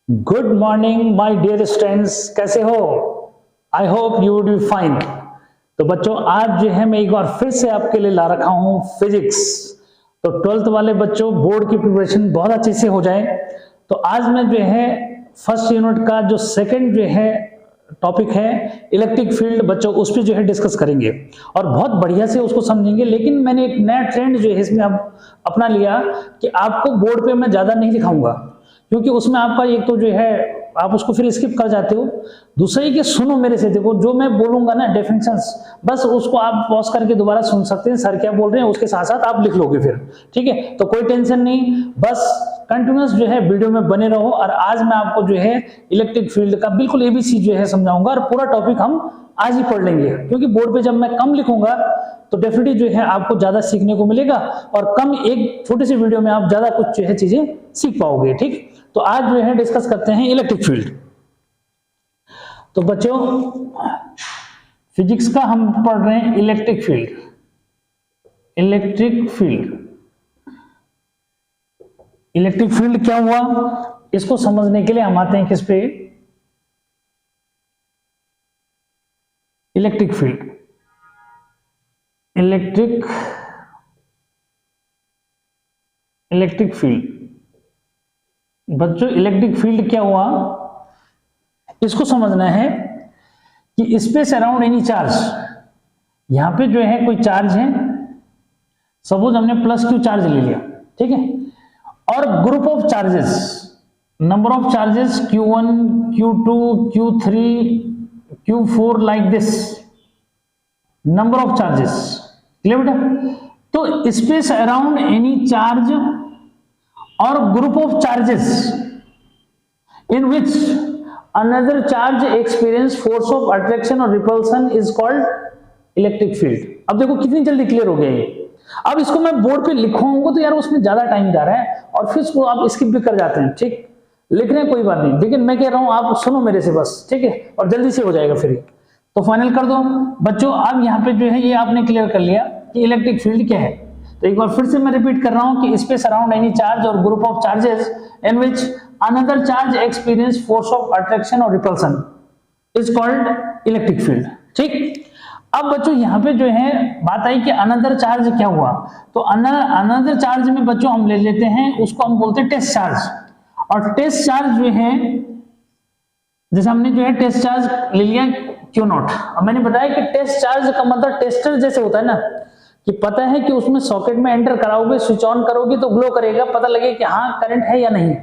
Good morning my dear students, कैसे हो? I hope you would be fine. तो बच्चों, आज जो है मैं एक बार फिर से आपके लिए ला रखा हूं फिजिक्स। तो 12th वाले बच्चों, बोर्ड की प्रिपरेशन बहुत अच्छे से हो जाए। तो आज मैं जो है फर्स्ट यूनिट का जो सेकंड जो है टॉपिक है इलेक्ट्रिक फील्ड, बच्चों उस पर जो है डिस्कस करेंगे और बहुत बढ़िया से उसको समझेंगे। लेकिन मैंने एक नया ट्रेंड जो है इसमें अब अपना लिया कि आपको बोर्ड पे मैं ज्यादा नहीं लिखाऊंगा, क्योंकि उसमें आपका एक तो जो है आप उसको फिर स्किप कर जाते हो, दूसरा ही कि सुनो मेरे से, देखो जो मैं बोलूंगा ना डेफिनेशंस, बस उसको आप पॉज करके दोबारा सुन सकते हैं सर क्या बोल रहे हैं, उसके साथ साथ आप लिख लोगे फिर। ठीक है, तो कोई टेंशन नहीं, बस कंटिन्यूस जो है वीडियो में बने रहो। और आज मैं आपको जो है इलेक्ट्रिक फील्ड का बिल्कुल एबीसी जो है समझाऊंगा और पूरा टॉपिक हम आज ही पढ़ लेंगे, क्योंकि बोर्ड पे जब मैं कम लिखूंगा तो डेफिनेटली जो है आपको ज्यादा सीखने को मिलेगा और कम एक छोटी सी वीडियो में आप ज्यादा कुछ जो है चीजें सीख पाओगे। ठीक, तो आज जो है डिस्कस करते हैं इलेक्ट्रिक फील्ड। तो बच्चों, फिजिक्स का हम पढ़ रहे हैं electric field. Electric field, electric field क्या हुआ, इसको समझने के लिए हम आते हैं किस पे, इलेक्ट्रिक फील्ड। इलेक्ट्रिक फील्ड बच्चों, इलेक्ट्रिक फील्ड क्या हुआ, इसको समझना है कि स्पेस अराउंड एनी चार्ज, यहां पे जो है कोई चार्ज है, सपोज हमने प्लस क्यू चार्ज ले लिया, ठीक है, और group of charges, number of charges Q1, Q2, Q3, Q4 like this, number of charges. Clear बेटा? तो स्पेस अराउंड एनी चार्ज और group of charges in which another charge experience force of attraction or repulsion is called electric field। अब देखो कितनी जल्दी clear हो गया ये। अब इसको मैं बोर्ड पे लिखवाऊंगा तो यार उसमें ज्यादा टाइम जा रहा है और फिर उसको आप स्किप भी कर जाते हैं। ठीक, लिख रहे हैं कोई बात नहीं, लेकिन मैं कह रहा हूं आप सुनो मेरे से बस, ठीक है, और जल्दी से हो जाएगा फिर। तो फाइनल कर दो बच्चों। अब यहाँ पे जो है ये आपने क्लियर कर लिया कि इलेक्ट्रिक फील्ड क्या है। तो एक बार फिर से मैं रिपीट कर रहा हूं कि स्पेस अराउंड एनी चार्ज और group of charges in which another charge experience force of attraction or repulsion is called electric field। ठीक, अब बच्चों यहां पे जो है बात आई कि अनदर चार्ज क्या हुआ, तो अनदर चार्ज में बच्चों हम ले लेते हैं, उसको हम बोलते हैं टेस्ट चार्ज। और टेस्ट चार्ज जो है, जैसे हमने जो है टेस्ट चार्ज ले लिया Q0। अब मैंने बताया कि टेस्ट चार्ज का मतलब टेस्टर जैसे होता है ना, कि पता है कि उसमें सॉकेट में एंटर कराओगे, स्विच ऑन करोगे तो ग्लो करेगा, पता लगेगा कि हाँ करंट है या नहीं।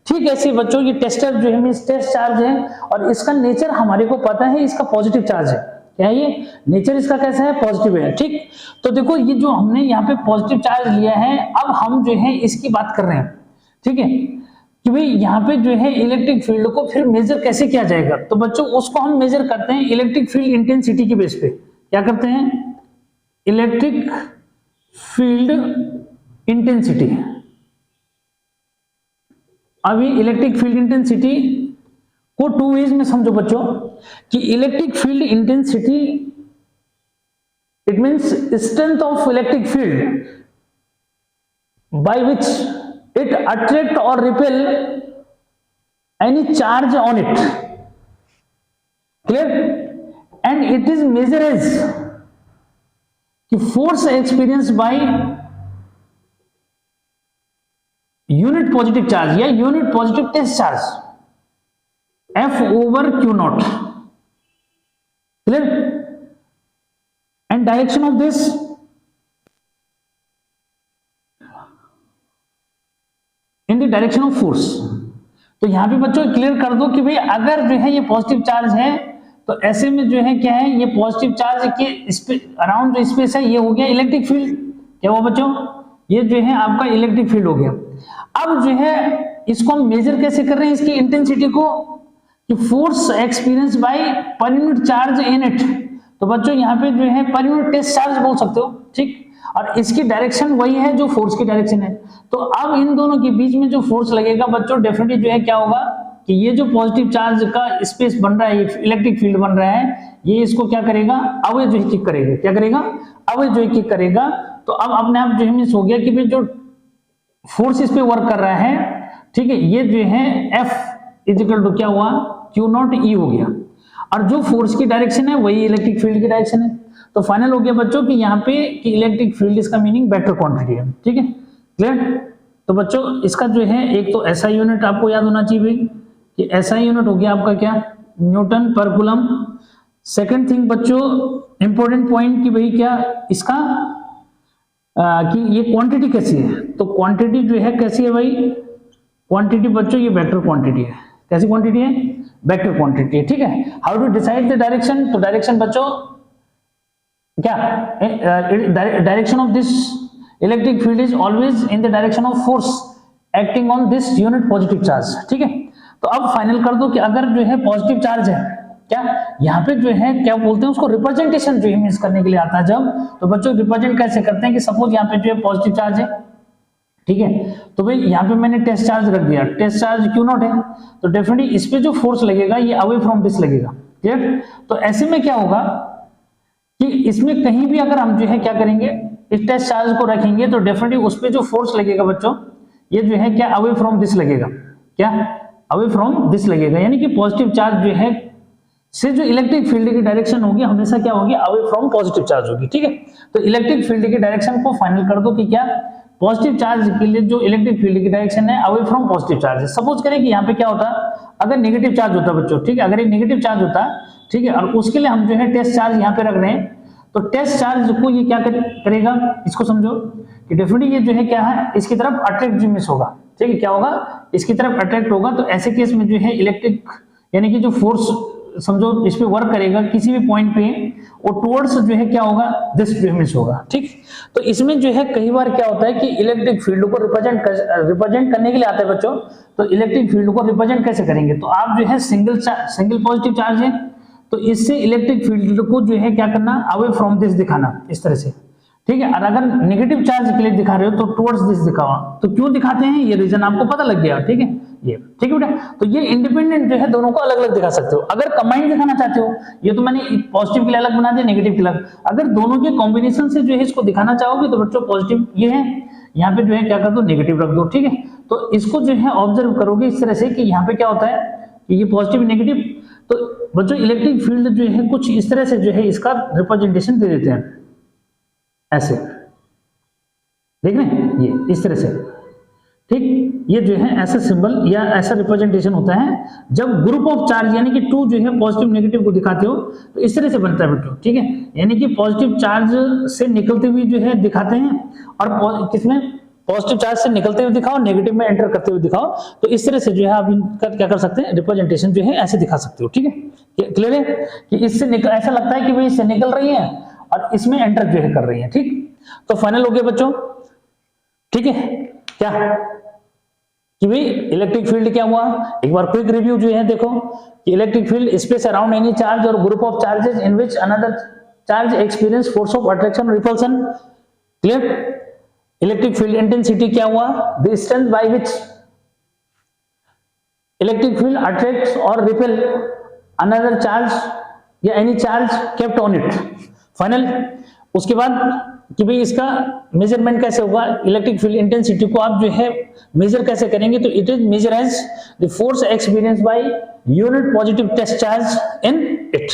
ठीक, ऐसे बच्चों ये टेस्टर जो है मींस टेस्ट चार्ज है और इसका नेचर हमारे को पता है, इसका पॉजिटिव चार्ज है। क्या है ये नेचर इसका, कैसा है, पॉजिटिव है। ठीक, तो देखो ये जो हमने यहाँ पे पॉजिटिव चार्ज लिया है, अब हम जो है इसकी बात कर रहे हैं। ठीक है, कि भाई यहाँ पे जो है इलेक्ट्रिक फील्ड को फिर मेजर कैसे किया जाएगा, तो बच्चों उसको हम मेजर करते हैं इलेक्ट्रिक फील्ड इंटेंसिटी के बेस पे। क्या करते हैं, इलेक्ट्रिक फील्ड इंटेंसिटी। अभी इलेक्ट्रिक फील्ड इंटेंसिटी को टू वेज में समझो बच्चों, कि electric field intensity it means strength of electric field by which it attract और repel any charge on it. Clear? And it is measure as कि force experience by unit positive charge या unit positive test charge F over Q0। Clear? And direction of this in the direction of force. तो यहां पे बच्चों clear कर दो कि भाई अगर जो है ये पॉजिटिव चार्ज है तो ऐसे में जो है क्या है, ये पॉजिटिव चार्ज के अराउंड जो स्पेस है ये हो गया इलेक्ट्रिक फील्ड। क्या हुआ बच्चों, ये जो है आपका इलेक्ट्रिक फील्ड हो गया। अब जो है इसको हम मेजर कैसे कर रहे हैं, इसकी इंटेंसिटी को, कि force experience bye per unit charge in it. तो बच्चों यहाँ पे जो है पर यूनिट टेस्ट चार्ज बोल सकते हो। ठीक, और इसकी डायरेक्शन वही है जो फोर्स की डायरेक्शन है। तो अब इन दोनों के बीच में जो फोर्स लगेगा बच्चों, डेफिनेटली जो है क्या होगा कि ये जो पॉजिटिव चार्ज का स्पेस बन रहा है, ये इलेक्ट्रिक फील्ड बन रहा है, ये इसको क्या करेगा, अवे जो किक करेगा। क्या करेगा, अवे जो किक करेगा। तो अब अपने आप जो है हो गया कि भाई जो फोर्स इस पे वर्क कर रहा है, ठीक है, ये जो है F इज इक्वल टू क्या हुआ, क्यू नॉट ई हो गया, और जो फोर्स की डायरेक्शन है वही इलेक्ट्रिक फील्ड की डायरेक्शन है। तो फाइनल हो गया बच्चों कि यहाँ पे कि इलेक्ट्रिक फील्ड इसका मीनिंग वेक्टर क्वांटिटी है। ठीक है, क्लियर। तो बच्चों इसका जो है एक तो एसआई यूनिट आपको याद होना चाहिए भाई, कि एसआई यूनिट हो गया आपका क्या, न्यूटन पर कूलम। सेकंड थिंग बच्चों इंपॉर्टेंट पॉइंट कि भाई क्या इसका कि ये क्वांटिटी कैसी है, तो क्वांटिटी जो है कैसी है भाई, क्वांटिटी बच्चों ये वेक्टर क्वांटिटी है। कैसी क्वांटिटी है, वेक्टर क्वांटिटी है। ठीक है, how to decide the direction, तो डायरेक्शन बच्चों क्या, direction of this electric field is always in the direction of force acting on this unit positive charge. ठीक है, तो अब फाइनल कर दो कि अगर जो है पॉजिटिव चार्ज है, क्या यहाँ पे जो है क्या बोलते हैं उसको, रिप्रेजेंटेशन जो यूज करने के लिए आता है जब, तो बच्चों रिप्रेजेंट कैसे करते हैं कि सपोज यहाँ पे जो है पॉजिटिव चार्ज है, ठीक है, तो भाई यहाँ पे मैंने टेस्ट चार्ज रख दिया, टेस्ट चार्ज क्यू नॉट है, तो डेफिनेटली इस पे जो फोर्स लगेगा ये अवे फ्रॉम दिस लगेगा। क्लियर, तो ऐसे में क्या होगा कि इसमें कहीं भी अगर हम जो है क्या करेंगे, इस टेस्ट चार्ज को रखेंगे तो डेफिनेटली उस पे जो फोर्स लगेगा बच्चों ये जो है क्या अवे फ्रॉम दिस लगेगा, क्या अवे फ्रॉम दिस लगेगा, यानी कि पॉजिटिव चार्ज जो है से जो इलेक्ट्रिक फील्ड की डायरेक्शन होगी हमेशा क्या होगी, अवे फ्रॉम पॉजिटिव चार्ज होगी। ठीक है, तो इलेक्ट्रिक फील्ड की डायरेक्शन को फाइनल कर दो कि क्या, पॉजिटिव चार्ज के लिए जो इलेक्ट्रिक फील्ड की डायरेक्शन है अवे फ्रॉम पॉजिटिव चार्ज है। सपोज करें कि यहाँ पे क्या होता, अगर नेगेटिव चार्ज होता बच्चों, ठीक है, अगर एक नेगेटिव चार्ज होता, ठीक है, और उसके लिए हम जो है टेस्ट चार्ज यहाँ पे रख रहे हैं, तो टेस्ट चार्ज को ये क्या करेगा, इसको समझो कि डेफिनेटली ये जो है क्या है, इसकी तरफ अट्रैक्ट होगा। ठीक है, क्या होगा, इसकी तरफ अट्रैक्ट होगा। तो ऐसे केस में जो है इलेक्ट्रिक यानी कि जो फोर्स समझो इस पे वर्क करेगा किसी भी पॉइंट पे, और टुवर्ड्स जो है क्या होगा, दिस डिस्टेंस होगा। ठीक, तो इसमें जो है कई बार क्या होता है कि इलेक्ट्रिक फील्ड को रिप्रेजेंट करने के लिए आता है बच्चों, तो इलेक्ट्रिक फील्ड को रिप्रेजेंट कैसे करेंगे, तो आप जो है सिंगल पॉजिटिव चार्ज है तो इससे इलेक्ट्रिक फील्ड को जो है क्या करना, अवे फ्रॉम दिस दिखाना इस तरह से। ठीक है, और अगर नेगेटिव चार्ज के लिए दिखा रहे हो तो टुवर्ड्स दिस दिखाओ। तो क्यों दिखाते हैं ये रीजन आपको पता लग गया। ठीक है, ये ठीक है बेटा, तो ये इंडिपेंडेंट जो है दोनों को अलग अलग दिखा सकते हो। अगर कंबाइंड दिखाना चाहते हो, ये तो मैंने पॉजिटिव के लिए अलग बना दिया, नेगेटिव के लिए अलग, अगर दोनों के कॉम्बिनेशन से जो है इसको दिखाना चाहोगे तो बच्चों पॉजिटिव ये है, यहाँ पे जो है क्या कर दो, नेगेटिव रख दो। ठीक है, तो इसको जो है ऑब्जर्व करोगे इस तरह से कि यहाँ पे क्या होता है कि ये पॉजिटिव नेगेटिव, तो बच्चों इलेक्ट्रिक फील्ड जो है कुछ इस तरह से जो है इसका रिप्रेजेंटेशन दे देते हैं, ऐसे देख रहे हैं, ये इस तरह से। ठीक, ये जो है ऐसा सिंबल या ऐसा रिप्रेजेंटेशन होता है जब ग्रुप ऑफ चार्ज यानी कि टू जो है पॉजिटिव नेगेटिव को दिखाते हो तो इस तरह से बनता है बेटो। ठीक है, यानी कि पॉजिटिव चार्ज से निकलते हुए जो है दिखाते हैं, और किसमें, पॉजिटिव चार्ज से निकलते हुए दिखाओ, नेगेटिव में एंटर करते हुए दिखाओ, तो इस तरह से जो है आप इनका क्या कर सकते हैं, रिप्रेजेंटेशन जो है ऐसे दिखा सकते हो। ठीक है, क्लियर है कि इससे ऐसा लगता है कि भाई इससे निकल रही है और इसमें एंटर जो है कर रही है। ठीक, तो फाइनल हो गया बच्चों। ठीक है, क्या कि भाई इलेक्ट्रिक फील्ड क्या हुआ, एक बार क्विक रिव्यू जो है देखो कि electric field space around any charge और group of charges in which another charge experience force of attraction repulsion. Clear, electric field intensity क्या हुआ, the distance by which electric field attracts और repel another charge या any charge kept on it. Final, उसके बाद कि भाई इसका measurement कैसे होगा, इलेक्ट्रिक फील्ड इंटेंसिटी को आप जो है मेजर कैसे करेंगे, तो it is measure as the force experience by unit positive test charge in it.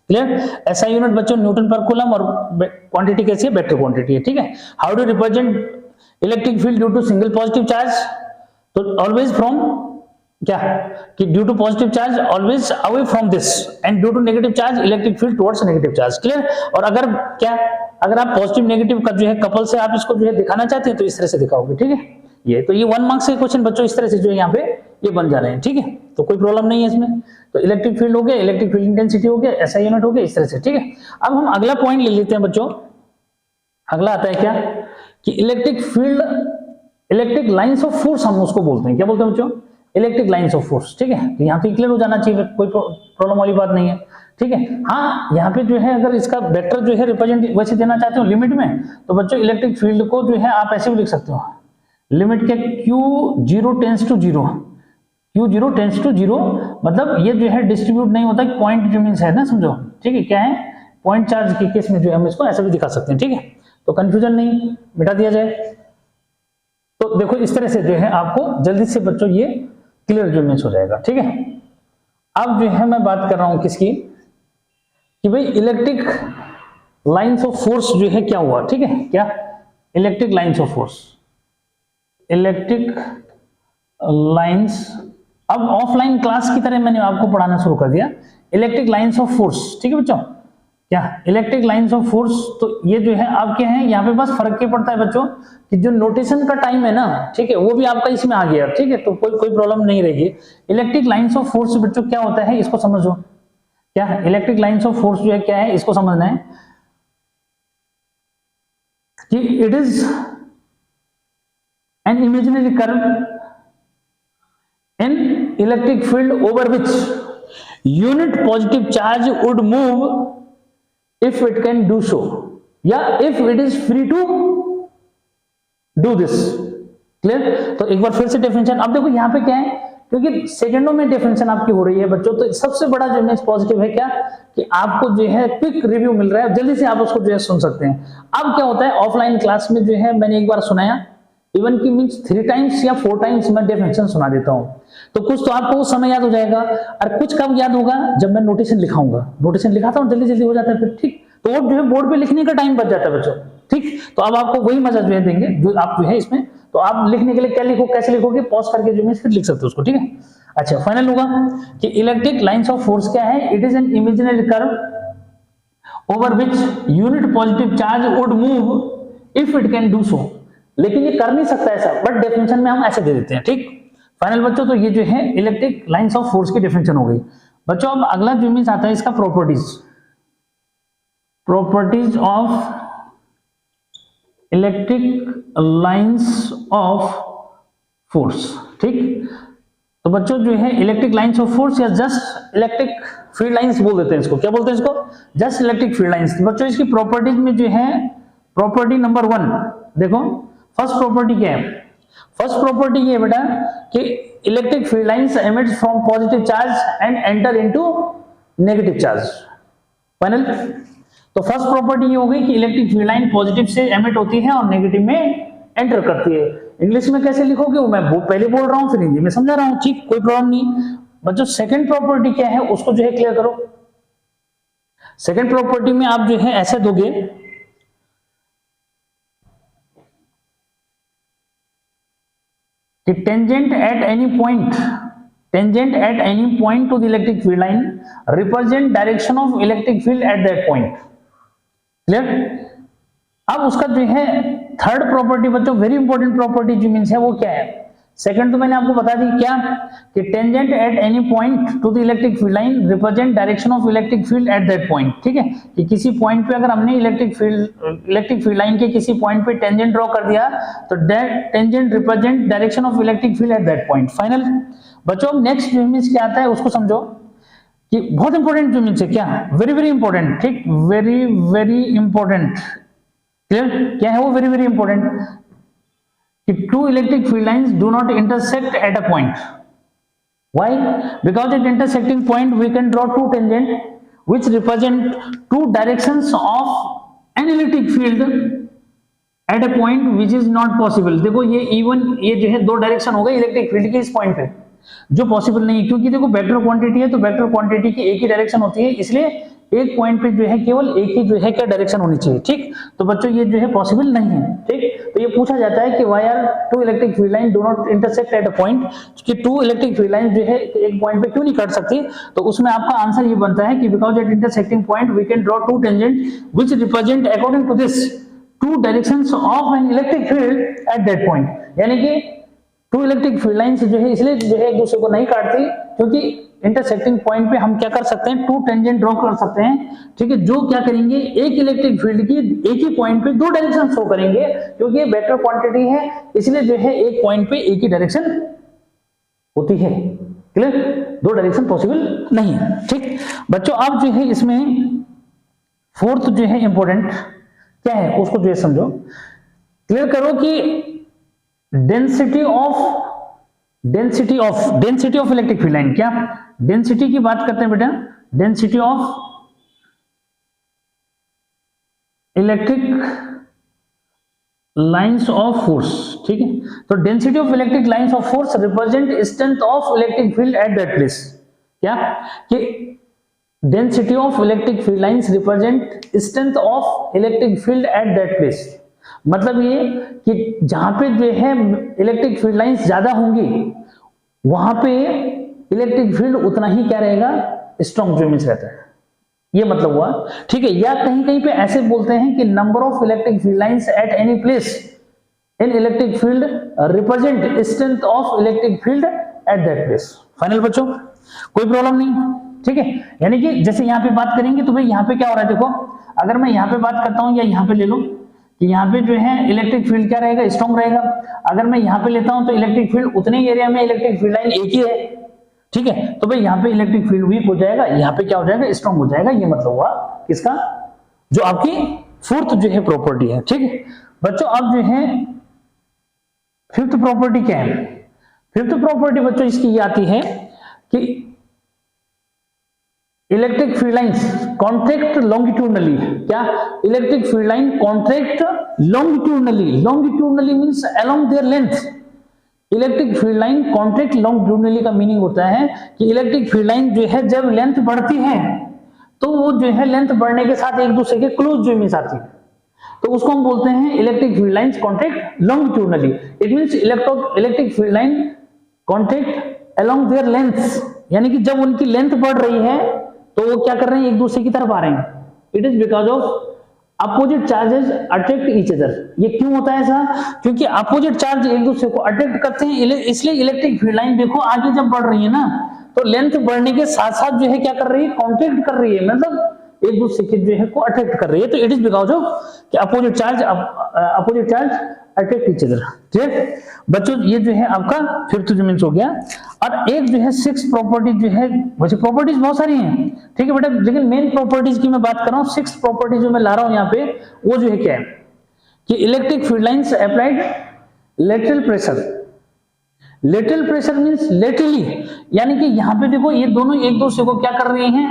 Clear, ऐसा यूनिट बच्चों न्यूटन पर कूलम, और क्वांटिटी कैसी है, वेक्टर क्वांटिटी है। ठीक है, how do represent electric field due to single positive charge, तो ऑलवेज फ्रॉम क्या कि due to positive charge always away from this, and due to negative charge electric field towards negative charge. Clear, और अगर क्या, अगर आप positive negative का जो है कपल से आप इसको जो है दिखाना चाहते हैं तो इस तरह से दिखाओगे। ठीक है, ये तो ये 1 मार्क्स के क्वेश्चन बच्चों इस तरह से जो है यहाँ पे ये बन जा रहे हैं। ठीक है, तो कोई प्रॉब्लम नहीं है इसमें। तो इलेक्ट्रिक फील्ड हो गया, इलेक्ट्रिक फील्ड इंटेंसिटी हो गया, ऐसा यूनिट हो गया इस तरह से। ठीक है, अब हम अगला पॉइंट ले लेते हैं बच्चों। अगला आता है क्या कि electric field, electric lines of force हम उसको बोलते हैं, क्या बोलते हैं बच्चों, इलेक्ट्रिक लाइंस ऑफ फोर्स। ठीक है, तो यहाँ पे क्लियर हो जाना चाहिए, कोई प्रॉब्लम वाली बात नहीं है। ठीक है, हाँ यहाँ पे जो है अगर इसका वेक्टर जो है रिप्रेजेंट वैसे देना चाहते हो लिमिट में, तो बच्चों इलेक्ट्रिक फील्ड को जो है आप ऐसे भी लिख सकते हो, लिमिट के Q0 tense to 0, Q0 tense to 0, मतलब ये जो है डिस्ट्रीब्यूट नहीं होता, पॉइंट डिटरमिनेंस है ना, समझो। ठीक है, क्या है, पॉइंट चार्ज के केस में जो है हम इसको ऐसे भी दिखा सकते हैं। ठीक है, तो कंफ्यूजन नहीं, मिटा दिया जाए। तो देखो इस तरह से जो है आपको जल्दी से बच्चों ये क्लियर जो मीन्स हो जाएगा। ठीक है, अब जो है मैं बात कर रहा हूं किसकी, कि भाई इलेक्ट्रिक लाइंस ऑफ फोर्स जो है क्या हुआ। ठीक है, क्या electric lines of force, electric lines. अब ऑफलाइन क्लास की तरह मैंने आपको पढ़ाना शुरू कर दिया इलेक्ट्रिक लाइंस ऑफ फोर्स। ठीक है बच्चों, क्या इलेक्ट्रिक लाइंस ऑफ फोर्स, तो ये जो है आपके हैं यहाँ पे बस फर्क क्या पड़ता है बच्चों कि जो नोटेशन का टाइम है ना, ठीक है, वो भी आपका इसमें आ गया। ठीक है, तो कोई प्रॉब्लम नहीं रहेगी। इलेक्ट्रिक लाइंस ऑफ फोर्स बच्चों क्या होता है इसको समझो। क्या इलेक्ट्रिक लाइंस ऑफ फोर्स जो है क्या है इसको समझना है कि it is an imaginary curve in electric field over which unit positive charge would move if it can do so, या if it is free to do this। Clear? तो एक बार फिर से डेफिनेशन, अब देखो यहाँ पे क्या है, क्योंकि सेकंडों में डेफिनेशन आपकी हो रही है बच्चों, तो सबसे बड़ा जो मीन्स पॉजिटिव है क्या कि आपको जो है क्विक रिव्यू मिल रहा है, जल्दी से आप उसको जो है सुन सकते हैं। अब क्या होता है ऑफलाइन क्लास में जो है मैंने एक बार सुनाया, इवन की मीन्स 3 टाइम्स या 4 टाइम्स मैं डेफिनेशन सुना देता हूं, तो कुछ तो आपको उस समय याद हो जाएगा, और कुछ कब याद होगा जब मैं नोटेशन लिखाऊंगा। नोटेशन लिखाता हूं जल्दी जल्दी हो जाता है फिर। ठीक, तो वो जो है बोर्ड पे लिखने का टाइम बच जाता है बच्चों। ठीक, तो अब आपको वही मजा जो है देंगे जो आप जो है इसमें, तो आप लिखने के लिए क्या लिखो, कैसे लिखोगे, पॉज करके जो है फिर लिख सकते हो उसको। ठीक है, अच्छा फाइनल होगा कि इलेक्ट्रिक लाइंस ऑफ फोर्स क्या है, it is an imaginary curve over which unit positive charge would move if it can do so. लेकिन ये कर नहीं सकता ऐसा, बट डेफिनेशन में हम ऐसे दे देते हैं। ठीक, फाइनल बच्चों, तो ये जो है इलेक्ट्रिक लाइंस ऑफ फोर्स की डेफिनेशन हो गई बच्चों। अब अगला जो मीन्स आता है इसका properties, properties of electric lines of force. ठीक, तो बच्चों जो है इलेक्ट्रिक लाइंस ऑफ फोर्स या जस्ट इलेक्ट्रिक फील्ड लाइंस बोल देते हैं इसको, क्या बोलते हैं इसको, जस्ट इलेक्ट्रिक फील्ड लाइंस। बच्चों इसकी प्रॉपर्टीज में जो है प्रॉपर्टी नंबर 1 देखो, फर्स्ट प्रॉपर्टी क्या है, फर्स्ट प्रॉपर्टी ये बेटा कि electric field lines emits from positive charge and enter into negative charge. Final, तो फर्स्ट प्रॉपर्टी ये हो गई कि इलेक्ट्रिक फील्ड लाइन पॉजिटिव से एमिट होती है और नेगेटिव में एंटर करती है। इंग्लिश में कैसे लिखोगे वो मैं पहले बोल रहा हूं, फिर हिंदी में समझा रहा हूं। ठीक, कोई प्रॉब्लम नहीं बच्चों। सेकंड प्रॉपर्टी क्या है उसको जो है क्लियर करो। सेकंड प्रॉपर्टी में आप जो है ऐसे दोगे कि tangent at any point, tangent at any point two the electric field line represent direction of electric field at that point. Clear? अब उसका जो है थर्ड प्रॉपर्टी बच्चों, वेरी इंपॉर्टेंट प्रॉपर्टी जो मीन्स है वो क्या है, सेकंड तो मैंने आपको बता दी क्या कि tangent at any point two the electric field line represent direction of electric field at that point. ठीक है, कि किसी पॉइंट पे अगर हमने इलेक्ट्रिक फील्ड लाइन के किसी पॉइंट पे टेंजेंट ड्रॉ कर दिया तो that tangent represent direction of electric field at that point. Final बच्चों, नेक्स्ट जो मीन्स क्या आता है उसको समझो कि बहुत इंपॉर्टेंट जो मीन्स है क्या, वेरी वेरी इंपॉर्टेंट। ठीक, वेरी वेरी इंपॉर्टेंट। क्लियर? क्या है वो वेरी वेरी इंपॉर्टेंट कि two electric field lines do not intersect at a point. Why? Because at intersecting point we can draw two tangent which represent two directions of an electric field at a point which is not possible। देखो ये even ये जो है दो direction हो गए electric field के इस पॉइंट पे जो पॉसिबल नहीं है, क्योंकि देखो वेक्टर क्वांटिटी है तो वेक्टर क्वांटिटी की एक ही डायरेक्शन होती है, इसलिए एक पॉइंट पे जो है केवल एक ही जो है क्या डायरेक्शन होनी चाहिए। ठीक, तो बच्चों ये जो है पॉसिबल नहीं है। ठीक, तो ये पूछा जाता है कि why are two electric field line do not intersect at a point, कि टू इलेक्ट्रिक फील्ड लाइन जो है एक पॉइंट पे क्यों नहीं कट सकती, तो उसमें आपका आंसर ये बनता है कि because at intersecting point we can draw two tangent which represent according to this two directions of an electric field at that point. यानी कि टू इलेक्ट्रिक फील्ड लाइंस जो है इसलिए जो है एक दूसरे को नहीं काटती, क्योंकि इंटरसेक्टिंग पॉइंट पे हम क्या कर सकते हैं, टू टेंजेंट ड्रॉ कर सकते हैं। ठीक है, जो क्या करेंगे एक इलेक्ट्रिक फील्ड की एक ही पॉइंट पे दो डायरेक्शन शो करेंगे, क्योंकि ये वेक्टर क्वांटिटी है इसलिए जो है एक पॉइंट पे एक ही डायरेक्शन होती है। क्लियर? दो डायरेक्शन पॉसिबल नहीं है। ठीक बच्चों, अब जो है इसमें फोर्थ जो है इंपॉर्टेंट क्या है उसको जो है समझो, क्लियर करो कि density of electric field line, क्या डेंसिटी की बात करते हैं बेटा, density of electric lines of force, ठीक है। तो density of electric lines of force represent strength of electric field at that place. क्या कि density of electric field lines represent strength of electric field at that place. मतलब ये कि जहां पे जो है इलेक्ट्रिक फील्ड लाइंस ज्यादा होंगी वहां पे इलेक्ट्रिक फील्ड उतना ही क्या रहेगा, स्ट्रॉन्ग जो मींस रहता है, ये मतलब हुआ, ठीक है। या कहीं कहीं पे ऐसे बोलते हैं कि number of electric field lines at any place in electric field represent strength of electric field at that place. Final बच्चों, कोई प्रॉब्लम नहीं, ठीक है। यानी कि जैसे यहाँ पे बात करेंगे तो भाई यहाँ पे क्या हो रहा है, देखो अगर मैं यहाँ पे बात करता हूँ या यहाँ पे ले लो कि यहाँ पे जो है इलेक्ट्रिक फील्ड क्या रहेगा, स्ट्रॉन्ग रहेगा। अगर मैं यहाँ पे लेता हूँ तो इलेक्ट्रिक फील्ड उतने ही एरिया में इलेक्ट्रिक फील्ड लाइन एक ही है, ठीक है। तो भाई यहाँ पे इलेक्ट्रिक फील्ड वीक हो जाएगा, यहाँ पे क्या हो जाएगा, स्ट्रॉन्ग हो जाएगा। ये मतलब हुआ किसका, जो आपकी फोर्थ जो है प्रॉपर्टी है, ठीक है बच्चों। अब जो है फिफ्थ प्रॉपर्टी क्या है, फिफ्थ प्रॉपर्टी बच्चों इसकी ये आती है कि electric field lines contract longitudinally. क्या, electric field line contract longitudinally, longitudinally means along their length. Electric field line contract longitudinally का मीनिंग होता है कि इलेक्ट्रिक फील्ड लाइन जो है जब लेंथ बढ़ती है तो वो जो है लेंथ बढ़ने के साथ एक दूसरे के क्लोज जो मींस आती है, तो उसको हम बोलते हैं electric field lines contract longitudinally. It means electric field line contract along their lengths, यानी कि जब उनकी लेंथ बढ़ रही है तो वो क्या कर रहे हैं, एक दूसरे की तरफ आ रहे हैं। It is because of opposite charges attract each other. ये क्यों होता है ऐसा, क्योंकि अपोजिट चार्ज एक दूसरे को अट्रैक्ट करते हैं, इसलिए इलेक्ट्रिक फील्ड लाइन देखो आगे जब बढ़ रही है ना तो लेंथ बढ़ने के साथ साथ जो है क्या कर रही है, कॉन्ट्रैक्ट कर रही है, मतलब एक दूसरे के जो है को अट्रैक्ट कर रही है। तो इट इज बिकॉज ऑफ कि opposite charge attract each other, ठीक बच्चों। ये जो है आपका फिफ्थ जो मींस हो गया। और एक जो है सिक्स प्रॉपर्टी जो है, वैसे प्रॉपर्टीज बहुत सारी हैं, ठीक है बेटा, लेकिन मेन प्रॉपर्टीज की मैं बात कर रहा हूँ। सिक्स प्रॉपर्टी जो मैं ला रहा हूँ यहाँ पे वो जो है क्या है कि electric field lines applied lateral pressure. Lateral pressure means laterally, यानी कि यहाँ पे देखो ये दोनों एक दूसरे को क्या कर रहे हैं,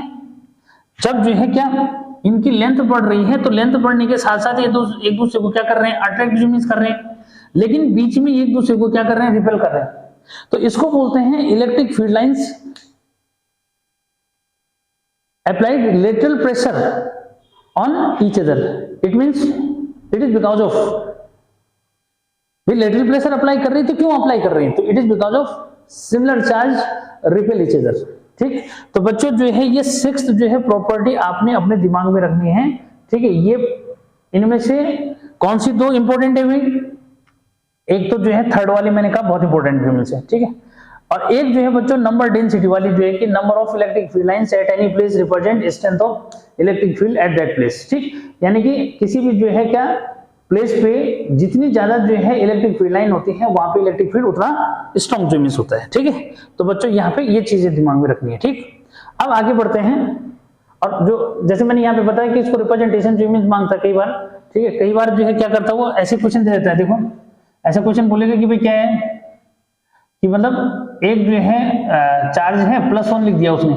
जब जो है क्या इनकी लेंथ बढ़ रही है तो लेंथ बढ़ने के साथ साथ ये एक दूसरे को क्या कर रहे हैं, अट्रैक्ट जो मींस कर रहे हैं, लेकिन बीच में एक दूसरे को क्या कर रहे हैं, रिपेल कर रहे हैं। तो इसको बोलते हैं electric field lines applied lateral pressure on each other. It means it is because of lateral pressure apply कर रही है, तो क्यों अप्लाई कर रही है, तो it is because of similar charge repel each other, ठीक। तो बच्चों जो है ये सिक्स्थ जो है प्रॉपर्टी आपने अपने दिमाग में रखनी है, ठीक है। ये इनमें से कौन सी दो इंपॉर्टेंट है भाई, एक तो जो है थर्ड वाली मैंने कहा बहुत इंपॉर्टेंट है से, ठीक है। और एक जो है बच्चों नंबर डेंसिटी वाली जो है कि number of electric field lines at any place represent strength of electric field at that place, ठीक। यानी कि किसी भी जो है क्या प्लेस पे जितनी ज्यादा जो है इलेक्ट्रिक फील्ड लाइन होती है वहां पे इलेक्ट्रिक फील्ड उतना स्ट्रॉन्ग जो मींस होता है, ठीक है। तो बच्चों यहाँ पे ये चीजें दिमाग में रखनी है, ठीक। अब आगे बढ़ते हैं। और जो जैसे मैंने यहाँ पे बताया कि इसको रिप्रेजेंटेशन जो मींस मांगता है कई बार, ठीक है। कई बार जो है क्या करता है वो ऐसे क्वेश्चन दे देता है, देखो ऐसा क्वेश्चन बोलेगा कि भाई क्या है कि मतलब एक जो है चार्ज है +1 लिख दिया उसने,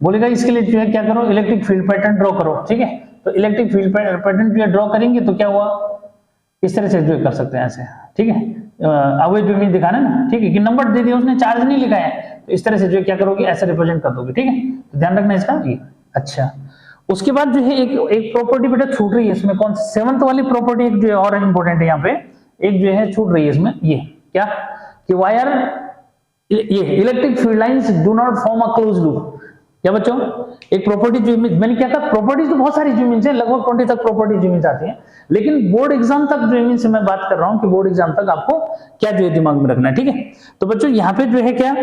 बोलेगा इसके लिए जो है क्या करो, इलेक्ट्रिक फील्ड पैटर्न ड्रॉ करो, ठीक है। तो इलेक्ट्रिक फील्ड पैटर्न जो है ड्रॉ करेंगे तो क्या हुआ, इस तरह से जो कर सकते हैं ऐसे, ठीक है। अवे जो मीन दिखाना ना, ठीक है, कि नंबर दे दिया उसने, चार्ज नहीं लिखा है, तो इस तरह से जो क्या करोगे ऐसे रिप्रेजेंट कर दोगे, ठीक है। तो ध्यान रखना इसका ये। अच्छा, उसके बाद जो है एक प्रॉपर्टी बेटा छूट रही है इसमें, कौन सी, सेवंथ वाली प्रॉपर्टी एक जो है और इंपॉर्टेंट है यहाँ पे, एक जो है छूट रही है इसमें, ये क्या कि वायर ये electric field lines do not form a close loop. क्या बच्चों, एक प्रॉपर्टी जो मैंने क्या कहा, प्रॉपर्टीज तो बहुत सारी जो मीन्स है, लगभग 20 तक प्रॉपर्टी जो मीन्स आती है, लेकिन बोर्ड एग्जाम तक जो मीन्स मैं बात कर रहा हूं कि बोर्ड एग्जाम तक आपको क्या जो है दिमाग में रखना है, ठीक है। तो बच्चों यहाँ पे जो है क्या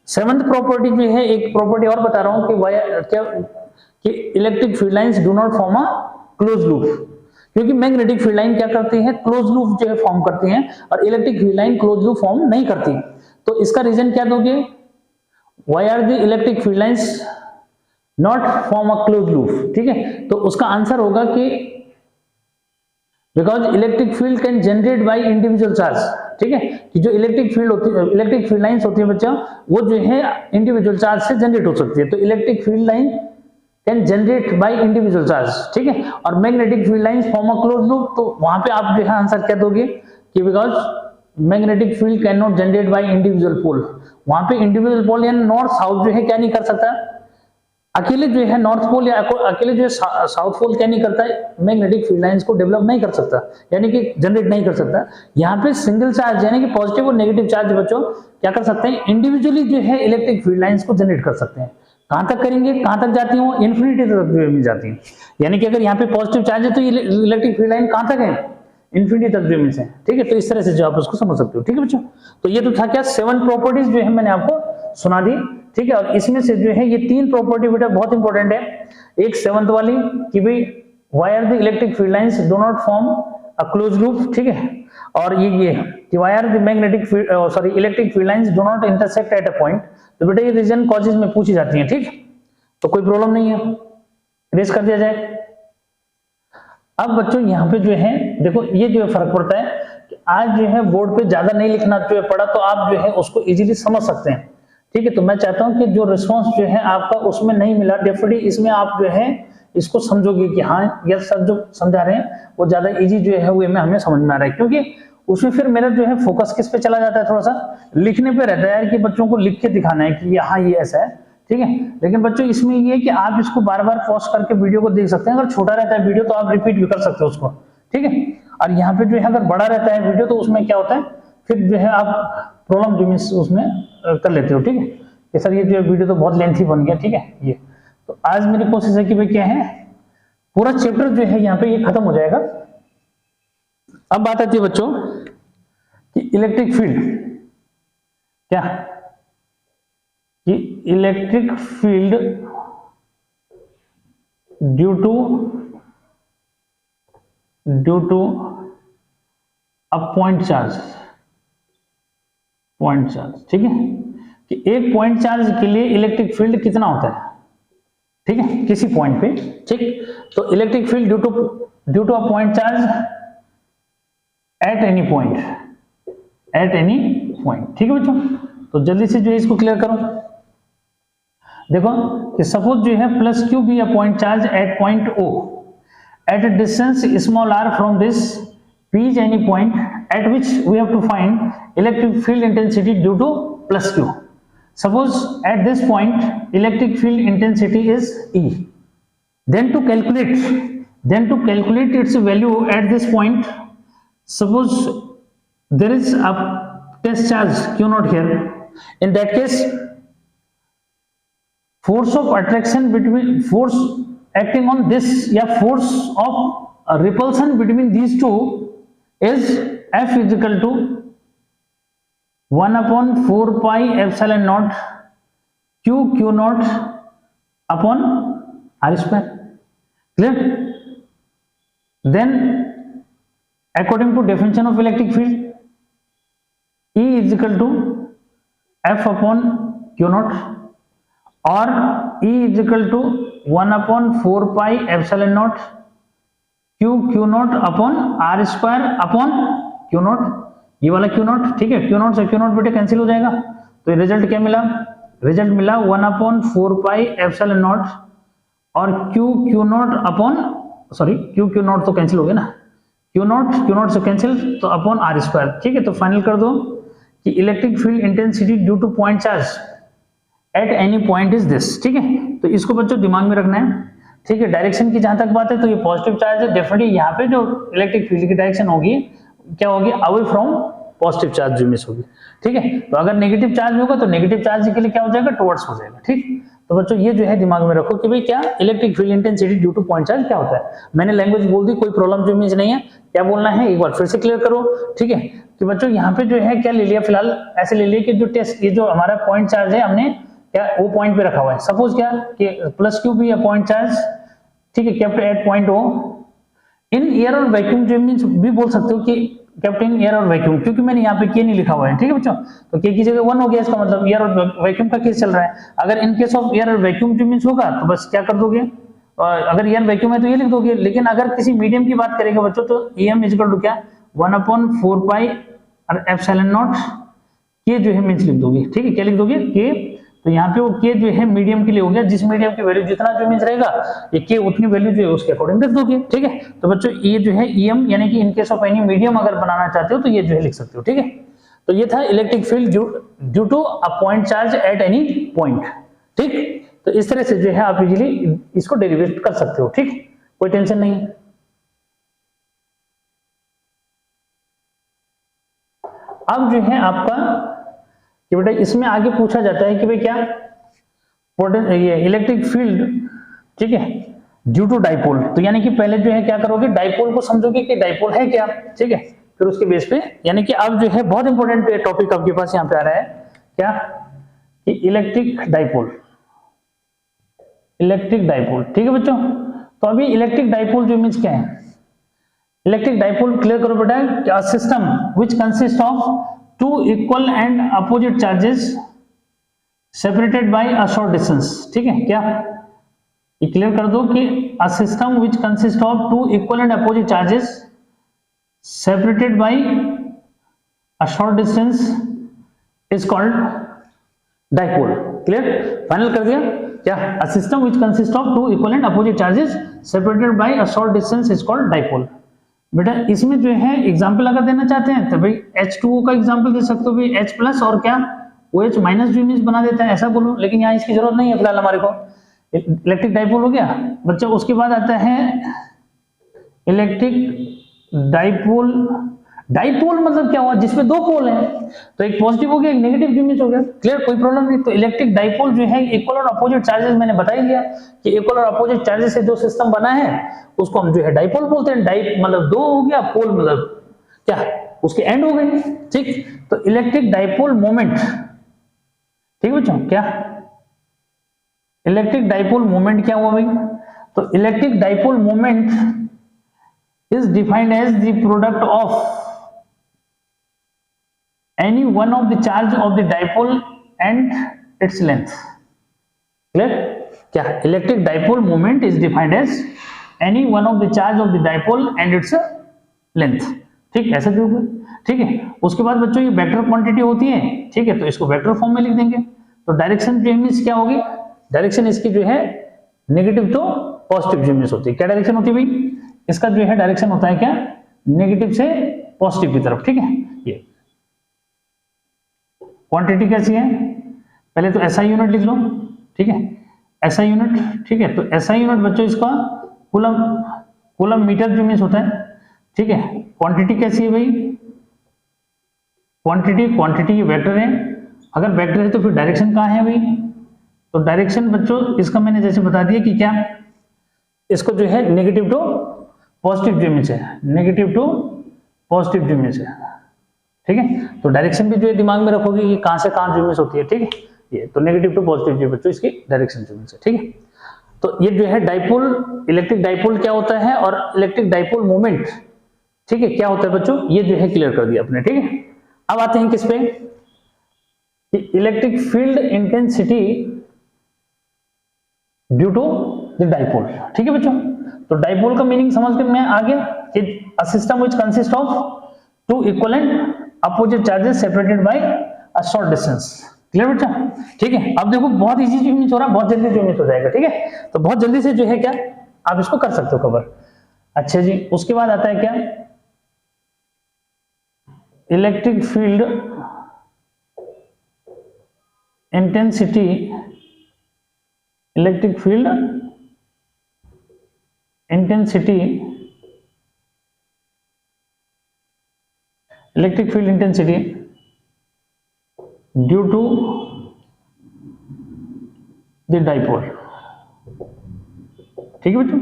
सेवंथ प्रॉपर्टी जो है, एक प्रॉपर्टी और बता रहा हूं कि वायर क्या कि electric field lines do not form a close loop, क्योंकि मैग्नेटिक फील्ड लाइन क्या करती है, क्लोज लूप जो है फॉर्म करती है, और electric field line close loop form नहीं करती। तो इसका रीजन क्या दोगे, why are the electric field lines not form a closed loop, ठीक है। तो उसका आंसर होगा कि because electric field can generate by individual charge, ठीक है, कि जो इलेक्ट्रिक फील्ड होती है, इलेक्ट्रिक फील्ड लाइंस होती है बच्चा, वो जो है इंडिविजुअल चार्ज से जनरेट हो सकती है। तो electric field line can generate by individual charge, ठीक है। और magnetic field lines form a close loop, तो वहां पे आप जो है आंसर क्या दोगे कि because magnetic field can not generate by individual pole, वहां पे इंडिविजुअल पोल यानी नॉर्थ साउथ जो है क्या नहीं कर सकता, अकेले जो है नॉर्थ पोल या अकेले जो है साउथ पोल क्या नहीं करता है, मैग्नेटिक फील्ड लाइंस को डेवलप नहीं कर सकता, यानी कि जनरेट नहीं कर सकता। यहाँ पे सिंगल चार्ज यानी कि पॉजिटिव और नेगेटिव चार्ज बच्चों क्या कर सकते हैं, इंडिविजुअली जो है इलेक्ट्रिक फील्ड लाइंस को जनरेट कर सकते हैं। कहां तक करेंगे, कहां तक जाती है, इन्फिनिटी तक मिल जाती है। यानी कि अगर यहाँ पे पॉजिटिव चार्ज है तो इलेक्ट्रिक फील्ड लाइन कहां तक है, इन्फिनिटी तक जो है, ठीक है। तो इस तरह से जो आप उसको समझ सकते हो, ठीक है बच्चों। तो ये तो था क्या 7 प्रॉपर्टीज जो है मैंने आपको सुना दी, ठीक है। और इसमें से जो है ये 3 प्रॉपर्टी बेटा बहुत इंपॉर्टेंट है। एक 7th वाली कि भाई why are the electric field lines do not form a close loop, ठीक है। और ये कि why are the magnetic field electric field lines do not intersect at a point, तो बेटा ये रीजन कॉजेज में पूछी जाती है, ठीक। तो कोई प्रॉब्लम नहीं है, रेस कर दिया जाए। अब बच्चों यहाँ पे जो है देखो ये जो है फर्क पड़ता है कि आज जो है बोर्ड पे ज्यादा नहीं लिखना जो है पड़ा, तो आप जो है उसको इजीली समझ सकते हैं, ठीक है। तो मैं चाहता हूं कि जो रिस्पांस जो है आपका उसमें नहीं मिला, डेफिनेटली इसमें आप जो है इसको समझोगे कि हाँ यस सर जो समझा रहे हैं वो ज्यादा इजी जो है वो में हमें समझ में आ रहा है, क्योंकि उसमें फिर मेरा जो है फोकस किस पे चला जाता है, थोड़ा सा लिखने पे रहता है यार कि बच्चों को लिख के दिखाना है कि हाँ ये ऐसा है, ठीक है। लेकिन बच्चों इसमें ये है कि आप इसको बार बार पॉज करके वीडियो को देख सकते हैं, अगर छोटा रहता है वीडियो तो आप रिपीट भी कर सकते हो उसको, ठीक है। और यहाँ पे जो है अगर बड़ा रहता है वीडियो तो उसमें क्या होता है फिर जो है आप प्रॉब्लम जो मीन्स उसमें कर लेते हो, ठीक है। कि सर ये जो वीडियो तो बहुत लेंथी बन गया, ठीक है। ये तो आज मेरी कोशिश है कि भाई क्या है पूरा चैप्टर जो है यहाँ पे ये खत्म हो जाएगा। अब बात आती है बच्चों कि इलेक्ट्रिक फील्ड क्या, कि electric field due to a point charge, ठीक है। कि एक पॉइंट चार्ज के लिए इलेक्ट्रिक फील्ड कितना होता है, ठीक है, किसी पॉइंट पे, ठीक। तो electric field due to a point charge at any point, ठीक है बच्चों। तो जल्दी से जो है इसको क्लियर करो। देखो कि सपोज जो है plus q be a point charge at point O at a distance small r from this p is any point at which we have to find electric field intensity due to plus q. Suppose at this point electric field intensity is E. Then to calculate its value at this point, suppose there is a test charge q naught here. In that case, force of attraction between force acting on this या force of repulsion between these two is F is equal to 1 upon 4 pi epsilon naught q naught upon r square. Clear? Then according to definition of electric field, E is equal to F upon q naught और E is equal to 1 upon 4 pi epsilon naught q naught upon r square upon q naught, ये वाला q naught, ठीक है। q naught से q naught बेटे cancel हो जाएगा, तो रिजल्ट क्या मिला, रिजल्ट मिला 1 upon 4 pi epsilon naught और q naught upon sorry q naught तो कैंसिल हो गया ना, q naught से कैंसिल तो अपॉन r स्क्वायर, ठीक है। तो फाइनल कर दो कि electric field intensity due two point charge at any point is this, ठीक है। तो इसको बच्चों दिमाग में रखना है, ठीक है। डायरेक्शन की जहां तक बात है तो ये पॉजिटिव चार्ज है, डेफिनेटली यहाँ पे जो इलेक्ट्रिक फील्ड की डायरेक्शन होगी क्या होगी, अवे फ्रॉम पॉजिटिव चार्ज जो मिस होगी, ठीक है। तो अगर नेगेटिव चार्ज होगा तो नेगेटिव चार्ज के लिए क्या हो जाएगा, टुवर्ड्स हो जाएगा, ठीक। तो बच्चों ये जो है दिमाग में रखो कि भाई क्या electric field intensity due two point charge क्या होता है। मैंने लैंग्वेज बोल दी, कोई प्रॉब्लम जो मीन्स नहीं है, क्या बोलना है एक बार फिर से क्लियर करो, ठीक है। कि बच्चों यहाँ पे जो है क्या ले लिया, फिलहाल ऐसे ले लिया कि जो टेस्ट ये जो हमारा पॉइंट चार्ज है हमने क्या वो पॉइंट पे रखा हुआ है। सपोज क्या कि plus q be point charge, ठीक है, kept at point O in air और वैक्यूम, जो मीन्स भी बोल सकते हो कि केप्ट इन एयर और वैक्यूम, क्योंकि मैंने यहाँ पे के नहीं लिखा हुआ है, ठीक है बच्चों। तो के की जगह 1 हो गया, इसका मतलब एयर और वैक्यूम का केस चल रहा है। अगर इन केस ऑफ एयर और वैक्यूम जो मीन्स होगा तो बस क्या कर दोगे, और अगर एयर वैक्यूम है तो ये लिख दोगे। लेकिन अगर किसी मीडियम की बात करेंगे बच्चों तो em इज इक्वल टू क्या 1/4 पाई और एप्सिलॉन नॉट के जो है मीन्स लिख दोगे, ठीक है। क्या लिख दोगे के, तो यहाँ पे वो के जो है मीडियम के लिए हो गया, जिस मीडियम की वैल्यू जितना जो मीन्स रहेगा ये के उतनी वैल्यू जो है उसके अकॉर्डिंग रख दोगे, ठीक है। तो बच्चों ये जो है ईएम यानी कि in case of any medium अगर बनाना चाहते हो तो ये जो है लिख सकते हो, ठीक है। तो ये था electric field due to a point charge at any point, ठीक। तो इस तरह से जो है आप इजीली इसको डेरिवेट कर सकते हो, ठीक, कोई टेंशन नहीं है। अब जो है आपका कि बेटा इसमें आगे पूछा जाता है कि भाई क्या ये इलेक्ट्रिक फील्ड, ठीक है, ड्यू टू डाइपोल। तो यानी कि पहले जो है क्या करोगे, डाइपोल को समझोगे कि डाइपोल है क्या, ठीक है, फिर उसके बेस पे यानी कि अब जो है बहुत इंपॉर्टेंट टॉपिक आपके पास यहाँ पे आ रहा है क्या कि इलेक्ट्रिक डाइपोल, इलेक्ट्रिक डाइपोल, ठीक है बच्चों। तो अभी इलेक्ट्रिक डाइपोल जो मीन्स क्या है, इलेक्ट्रिक डाइपोल क्लियर करो बेटा, system which consist of two equal and opposite charges separated by a short distance, ठीक है। क्या ये क्लियर कर दो कि a system which consist of two equal and opposite charges separated by a short distance is called dipole. Clear, final कर दिया क्या, a system which consist of two equal and opposite charges separated by a short distance is called dipole. बेटा इसमें जो है example अगर देना चाहते हैं तो भाई H2O का एग्जाम्पल दे सकते हो, भाई H प्लस और क्या OH माइनस जो इमेज बना देता है ऐसा बोलो, लेकिन यहाँ इसकी जरूरत नहीं है फिलहाल हमारे को। इलेक्ट्रिक डाइपोल हो गया बच्चा, उसके बाद आता है इलेक्ट्रिक डाइपोल। डाइपोल मतलब क्या हुआ, जिसमें दो पोल हैं, तो एक पॉजिटिव हो गया एक नेगेटिव इमेज हो गया, क्लियर, कोई प्रॉब्लम नहीं। तो इलेक्ट्रिक डाइपोल जो है इक्वल और अपोजिट चार्जेस, मैंने बता ही दिया कि इक्वल और अपोजिट चार्जेस से जो सिस्टम बना है उसको हम जो है डाइपोल बोलते हैं। डाइप मतलब दो हो गया, पोल मतलब क्या उसके एंड हो गए, ठीक। तो इलेक्ट्रिक डाइपोल मोमेंट, ठीक बच्चों, क्या इलेक्ट्रिक डाइपोल मोमेंट क्या हुआ भाई, तो electric dipole moment is defined as the product of any one of the charge of the dipole and its length। clear, क्या electric dipole moment is defined as any one of the charge of the dipole and its length, ठीक, ऐसा जो होगा, ठीक है। उसके बाद बच्चों ये वेक्टर क्वांटिटी होती है, ठीक है, तो इसको वेक्टर फॉर्म में लिख देंगे। तो डायरेक्शन जो मीन्स क्या होगी, डायरेक्शन इसकी जो है नेगेटिव टू पॉजिटिव जो मीन्स होती है। क्या डायरेक्शन होती है भाई, इसका जो है डायरेक्शन होता है क्या, नेगेटिव से पॉजिटिव की तरफ, ठीक है। ये क्वांटिटी कैसी है, पहले तो एसआई यूनिट लिख लो, ठीक है, एसआई यूनिट, ठीक है। तो एसआई यूनिट बच्चों इसका कूलम, कूलम मीटर जो मीन्स होता है, ठीक है। क्वांटिटी कैसी है भाई, क्वांटिटी, क्वांटिटी ये वेक्टर है, अगर वेक्टर है तो फिर डायरेक्शन कहाँ है भाई, तो डायरेक्शन बच्चों इसका मैंने जैसे बता दिया कि क्या इसको जो है नेगेटिव टू पॉजिटिव जो मीन्स है, नेगेटिव टू पॉजिटिव जो मीन्स है, ठीक है। तो डायरेक्शन भी जो है दिमाग में रखोगे कि कहां से कहां जो होती है, ठीक है। ये तो नेगेटिव टू पॉजिटिव जो बच्चों इसकी डायरेक्शन जो है, ठीक है। तो ये जो है डाइपोल, इलेक्ट्रिक डाइपोल क्या होता है और इलेक्ट्रिक डाइपोल मोमेंट, ठीक है, क्या होता है बच्चों, ये जो है क्लियर कर दिया अपने, ठीक है। अब आते हैं किस पे, electric field intensity due to the dipole, ठीक है बच्चों। तो डाइपोल का मीनिंग समझ के मैं आ गया कि a system which consist of two equivalent opposite charges separated by a short distance, clear बेटा, ठीक है। अब देखो बहुत इजी जो मीन्स हो रहा है, बहुत जल्दी जो मीन्स हो जाएगा, ठीक है। तो बहुत जल्दी से जो है क्या आप इसको कर सकते हो कवर। अच्छा जी, उसके बाद आता है क्या, electric field intensity, electric field intensity, electric field intensity due to the dipole, ठीक है बच्चों।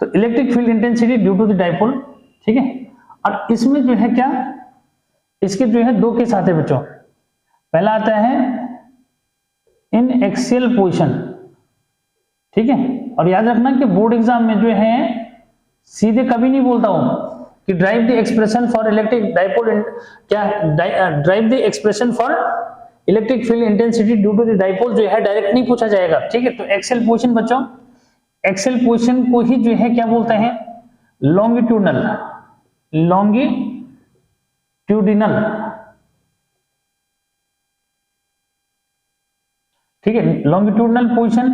तो electric field intensity due to the dipole, ठीक है। और इसमें जो है क्या, इसके जो है दो केस आते हैं बच्चों। पहला आता है इन एक्सियल पोजिशन, ठीक है। और याद रखना कि बोर्ड एग्जाम में जो है सीधे कभी नहीं बोलता हूं कि derive the expression for electric dipole, क्या derive the expression for electric field intensity due to the dipole जो है डायरेक्ट नहीं पूछा जाएगा, ठीक है। तो एक्सियल पोजीशन बच्चों, एक्सियल पोजीशन को ही जो है क्या बोलते हैं, लॉन्गिट्यूडनल, लॉन्गिट्यूडिनल, ठीक है, लॉन्गिट्यूडनल पोजीशन,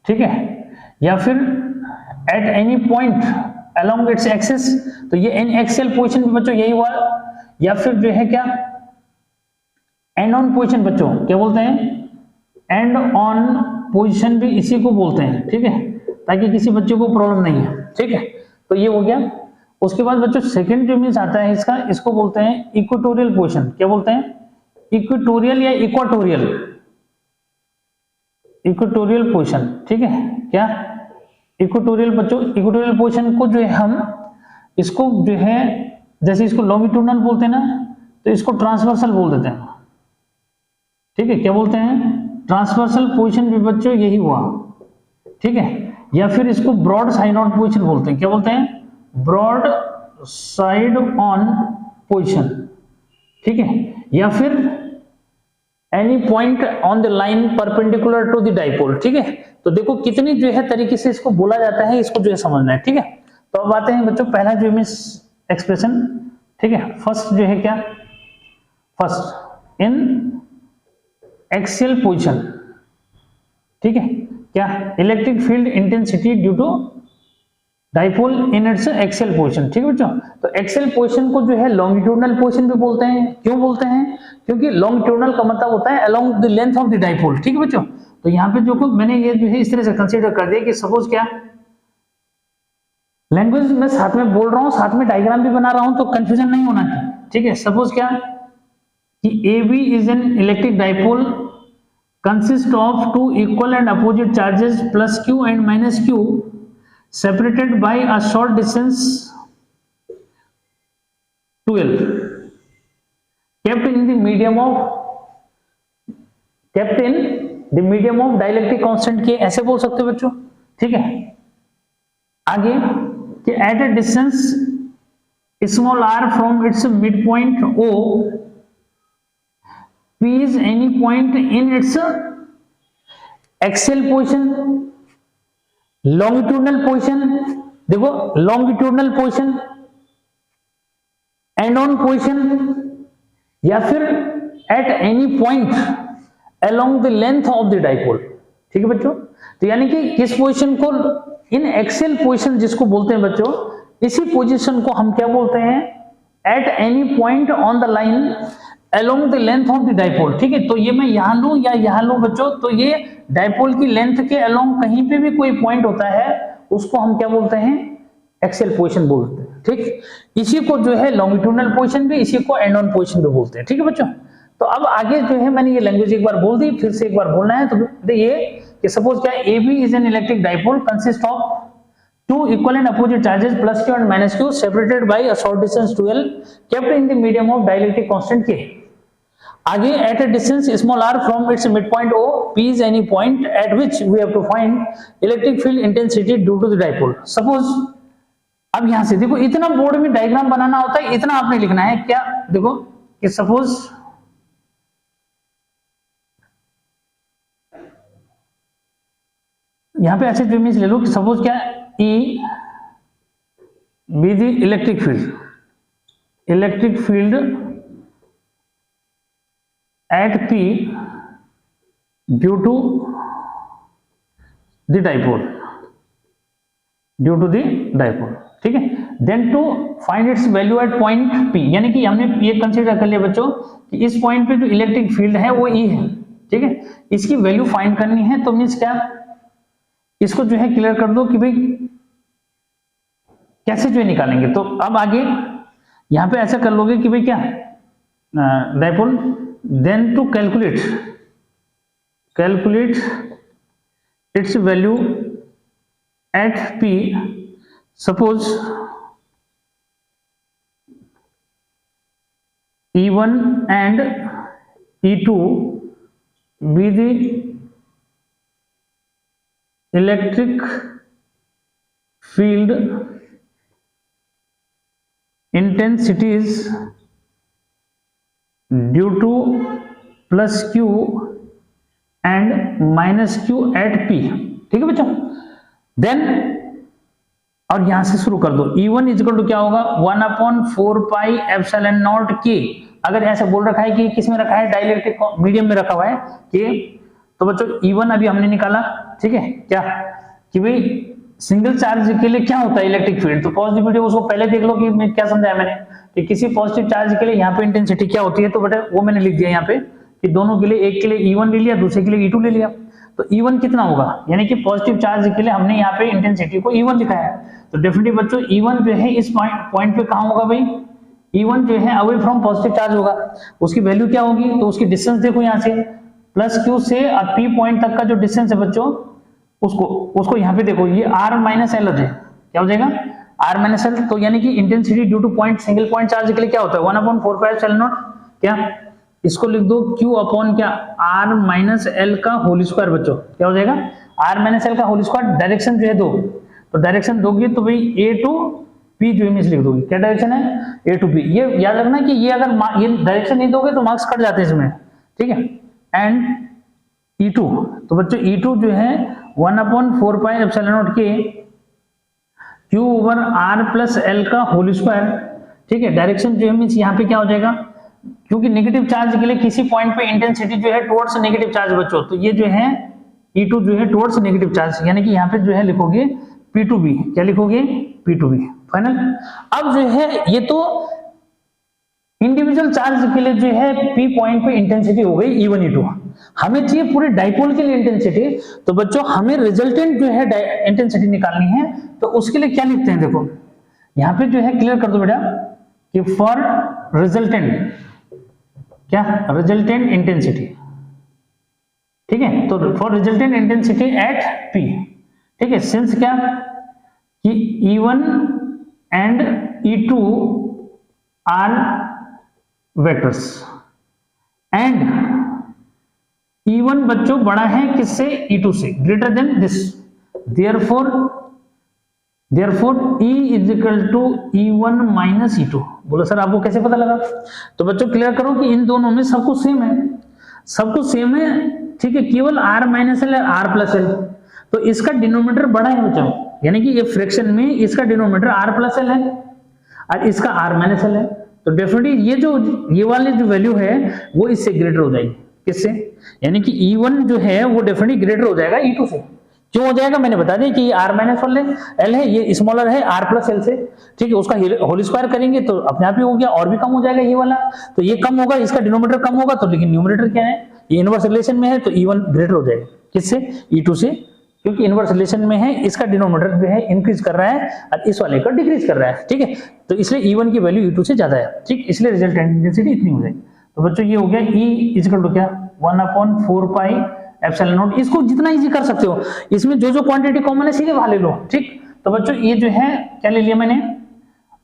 ठीक है, या फिर eight any point along its axis, तो ये इन एक्सियल पोजीशन भी बच्चों यही हुआ, या फिर जो है क्या एंड ऑन पोजीशन, बच्चों क्या बोलते हैं, एंड ऑन पोजीशन भी इसी को बोलते हैं, ठीक है, ताकि किसी बच्चे को प्रॉब्लम नहीं है, ठीक है। तो ये हो गया। उसके बाद बच्चों सेकंड जो मीन्स आता है इसका, इसको बोलते हैं इक्वेटोरियल पोजीशन। क्या बोलते हैं, इक्वेटोरियल या इक्वाटोरियल, इक्वेटोरियल पोजीशन, ठीक है। क्या इक्वेटोरियल बच्चों, इक्वेटोरियल पोजीशन को जो है हम इसको जो है जैसे इसको लॉन्गिट्यूडनल बोलते हैं ना, तो इसको ट्रांसवर्सल बोल देते हैं, ठीक है। क्या बोलते हैं, ट्रांसवर्सल पोजीशन भी बच्चों यही हुआ, ठीक है। या फिर इसको ब्रॉड साइड ऑन पोजीशन बोलते हैं। क्या बोलते हैं, ब्रॉड साइड ऑन पोजीशन, ठीक है। या फिर any point on the line perpendicular to the dipole, ठीक है। तो देखो कितनी जो है तरीके से इसको बोला जाता है, इसको जो है समझना है, ठीक है। तो अब आते हैं बच्चों पहला जो मीन्स एक्सप्रेशन, ठीक है। फर्स्ट जो है क्या, फर्स्ट इन एक्सियल पोजीशन, ठीक है। क्या electric field intensity due to dipole in its axial position, ठीक है बच्चों। तो एक्सियल पोजीशन को जो है लॉन्गिट्यूडनल पोजीशन भी बोलते हैं। क्यों बोलते हैं, क्योंकि लॉन्गिट्यूडनल का मतलब होता है along the length of the dipole, ठीक है बच्चों। तो यहाँ पे जो मैंने ये जो है इस तरह से कंसीडर कर दिया कि सपोज क्या लैंग्वेज में साथ में बोल रहा हूँ, साथ में डायग्राम भी बना रहा हूँ, तो कंफ्यूजन नहीं होना चाहिए, ठीक है। सपोज क्या कि AB is an electric dipole consist of two equal and opposite charges plus q and minus q separated by a short distance 2l kept in the medium of dielectric constant के, ऐसे बोल सकते हो बच्चों, ठीक है। आगे कि at a distance small r from its midpoint O, P is any point in its axial position, longitudinal position, देखो longitudinal position, end on position, या फिर at any point along the length of the dipole, ठीक है बच्चों। तो यानी कि किस पोजीशन को इन एक्सियल पोजीशन जिसको बोलते हैं बच्चों, इसी पोजीशन को हम क्या बोलते हैं, at any point on the line along the length of the dipole, ठीक है। तो ये मैं यहां लूं या यहां लूं बच्चों, तो ये डाइपोल की लेंथ के अलोंग कहीं पे भी कोई पॉइंट होता है उसको हम क्या बोलते हैं, एक्सियल पोजीशन बोलते हैं, ठीक। इसी को जो है लॉन्गिट्यूडनल पोजीशन भी, इसी को एंड ऑन पोजीशन भी बोलते हैं, ठीक है बच्चों। तो अब आगे जो है मैंने ये लैंग्वेज एक बार बोल दी, फिर से एक बार बोलना है। तो ये कि सपोज क्या AB is an electric dipole consist of two equal and opposite charges plus q and minus q separated by a short distance 2l kept in the medium of dielectric constant k. आगे at a distance small r from its midpoint O, P is any point at which we have to find electric field intensity due to the dipole. Suppose अब यहां से देखो इतना board में diagram बनाना होता है, इतना आपने लिखना है। क्या देखो कि सपोज यहां पे ऐसे मीन्स ले लो कि सपोज क्या E be the electric field at P due to the dipole, ठीक है। Then to find its value at point P, यानी कि हमने ये कंसीडर कर लिया बच्चों कि इस पॉइंट पे जो इलेक्ट्रिक फील्ड है वो E है, ठीक है। इसकी वैल्यू फाइंड करनी है, तो मीन्स क्या इसको जो है क्लियर कर दो कि भाई कैसे जो है निकालेंगे। तो अब आगे यहां पे ऐसा कर लोगे कि भाई क्या dipole, then to calculate its value at P, suppose E1 and E2 be the electric field intensities due to plus q and minus q at P, ठीक है बच्चों। देन और यहां से शुरू कर दो, E1 इक्वल टू क्या होगा 1/4 पाई एप्सिलॉन नॉट K। अगर ऐसे बोल रखा है कि किस में रखा है, डाइलेक्ट्रिक मीडियम में रखा हुआ है कि तो बच्चों E1 अभी हमने निकाला, ठीक है, क्या कि भाई सिंगल चार्ज के लिए क्या होता है इलेक्ट्रिक फील्ड। तो पॉजिटिविटी उसको पहले देख लो कि मैं क्या समझाया मैंने कि किसी पॉजिटिव चार्ज के लिए यहाँ पे इंटेंसिटी क्या होती है, तो बेटा वो मैंने लिख दिया यहाँ पे कि दोनों के लिए, एक के लिए E1 ले लिया, दूसरे के लिए E2 ले लिया। तो E1 कितना होगा, यानी कि पॉजिटिव चार्ज के लिए हमने यहाँ पे इंटेंसिटी को E1 लिखा है। तो डेफिनेटली बच्चों E1 जो है इस पॉइंट पे कहाँ होगा भाई, E1 जो है अवे फ्रॉम पॉजिटिव चार्ज होगा। उसकी वैल्यू क्या होगी, तो उसकी डिस्टेंस देखो यहाँ से प्लस Q से P पॉइंट तक का जो डिस्टेंस है बच्चों, उसको यहाँ पे देखो, ये R माइनस एल हो जाए, क्या हो जाएगा R माइनस एल। तो यानी कि intensity due two point, single point charge के लिए क्या होता है 1/4πε0, क्या इसको लिख दो Q अपॉन क्या R माइनस एल का होल स्क्वायर। बच्चों क्या हो जाएगा R माइनस एल का होल स्क्वायर। डायरेक्शन जो है दो, तो डायरेक्शन दोगे तो भाई A टू P जो इमेज लिख दोगे, क्या डायरेक्शन है A टू P। ये याद रखना कि ये अगर ये डायरेक्शन नहीं दोगे तो मार्क्स कट जाते हैं इसमें, ठीक है। एंड E2, तो बच्चों E2 जो है 1/4πε0 के Q over R plus L का होल स्क्वायर, ठीक है। डायरेक्शन जो है मीन्स यहाँ पे क्या हो जाएगा, क्योंकि नेगेटिव चार्ज के लिए किसी पॉइंट पे इंटेंसिटी जो है टुवर्ड्स नेगेटिव चार्ज बच्चों, तो ये जो है E2 जो है टुवर्ड्स नेगेटिव चार्ज, यानी कि यहाँ पे जो है लिखोगे P2B, क्या लिखोगे P2B फाइनल। अब जो है ये तो इंडिविजुअल चार्ज के लिए जो है P पॉइंट पे इंटेंसिटी हो गई E1 E2। हमें चाहिए पूरे डाइपोल के लिए इंटेंसिटी, तो बच्चों हमें रिजल्टेंट जो है इंटेंसिटी निकालनी है, तो उसके लिए क्या लिखते हैं देखो यहाँ पे जो है क्लियर कर दो बेटा कि फॉर रिजल्टेंट, क्या रिजल्टेंट इंटेंसिटी, ठीक है। तो for resultant intensity at P, ठीक है, सिंस क्या कि E1 and E2 are vectors and E1 बच्चों बड़ा है किससे E2 से, greater than this, therefore E is equal to E1 minus E2। बोलो सर आपको कैसे पता लगा, तो बच्चों क्लियर करो कि इन दोनों में सब कुछ सेम है, सब कुछ सेम है, ठीक है, केवल R माइनस एल है R प्लस एल, तो इसका डिनोमिनेटर बड़ा है बच्चों, यानी कि ये फ्रैक्शन में इसका डिनोमिनेटर R प्लस एल है और इसका R माइनस एल है। तो डेफिनेटली ये वाली जो वैल्यू है वो इससे ग्रेटर हो जाएगी, किससे, यानी कि E1 जो है वो डेफिनेटली ग्रेटर हो जाएगा E2 से। क्यों हो जाएगा मैंने बता दिया कि ये R माइनस एल है, ये स्मॉलर है R प्लस एल से, ठीक है। उसका होल स्क्वायर करेंगे तो अपने आप ही हो गया, और भी कम हो जाएगा ये वाला, तो ये कम होगा, इसका डिनोमिनेटर कम होगा, तो लेकिन न्यूमरेटर क्या है, ये इनवर्स रिलेशन में है, तो E1 ग्रेटर हो जाएगा किससे, E2 से, क्योंकि इनवर्स रिलेशन में है, इसका डिनोमिनेटर जो है इंक्रीज कर रहा है और इस वाले का डिक्रीज कर रहा है, ठीक है। तो इसलिए E1 की वैल्यू E2 से ज्यादा है, ठीक, इसलिए रिजल्टेंट इंटेंसिटी इतनी हो जाएगी। तो बच्चों ये हो गया E इक्वल टू क्या 1/4πε0। इसको जितना इजी कर सकते हो, इसमें जो क्वांटिटी कॉमन है सीधे बाहर ले लो, ठीक। तो बच्चों ये जो है क्या ले लिया मैंने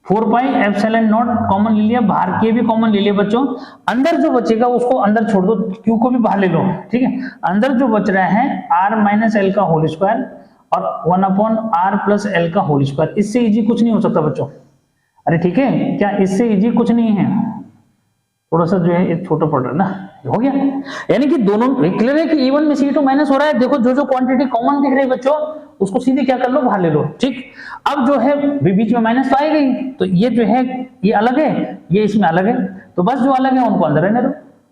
4πε0 कॉमन ले लिया, बाहर के भी कॉमन ले लिया बच्चों, अंदर जो बचेगा उसको अंदर छोड़ दो, Q को भी बाहर ले लो, ठीक है। अंदर जो बच रहा है R माइनस एल का होल स्क्वायर और 1/r प्लस एल का होल स्क्वायर, इससे इजी कुछ नहीं हो सकता बच्चों, अरे ठीक है, क्या इससे इजी कुछ नहीं है, थोड़ा सा जो है ये छोटा पड़ रहा है ना, हो गया। यानी कि दोनों क्लियर है कि E1 में C2 माइनस हो रहा है, देखो जो क्वांटिटी कॉमन दिख रही है बच्चों उसको सीधे क्या कर लो बाहर ले लो, ठीक। अब जो है बीच में माइनस तो आएगा ही, तो ये जो है ये अलग है, ये इसमें अलग है, तो बस जो अलग है उनको अंदर रहने दो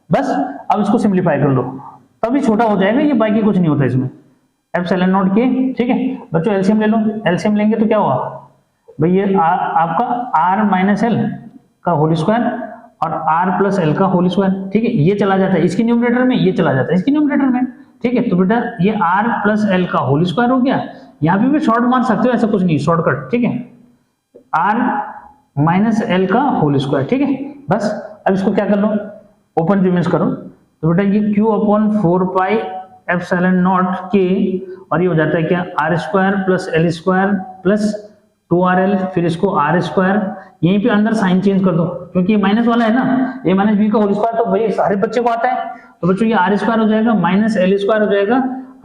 बस। अब इसको सिंप्लीफाई कर लो तभी छोटा हो जाएगा, ये बाकी कुछ नहीं होता इसमें ε0 के, ठीक है बच्चों। एलसीएम ले लो, एलसीएम लेंगे तो क्या हुआ भाई, ये आपका R माइनस एल का होल स्क्वायर और R प्लस एल का होल स्क्वायर, ठीक है, ये चला जाता है इसकी न्यूमरेटर में, ये चला जाता है इसकी न्यूमरेटर में, ठीक है। तो बेटा ये R प्लस एल का होल स्क्वायर हो गया, यहाँ पे भी शॉर्ट मार सकते हो, ऐसा कुछ नहीं, शॉर्टकट, ठीक है, R माइनस एल का होल स्क्वायर, ठीक है बस। अब इसको क्या कर लो ओपन रिमेंस करो, तो बेटा ये Q अपॉन 4πε0 के, और ये हो जाता है क्या R square plus L square plus 2RL, फिर इसको R स्क्वायर, यहीं पे अंदर साइन चेंज कर दो क्योंकि ये माइनस वाला है ना, a माइनस बी का होल स्क्वायर तो भाई सारे बच्चे को आता है, तो बच्चों ये R स्क्वायर हो जाएगा माइनस एल स्क्वायर हो जाएगा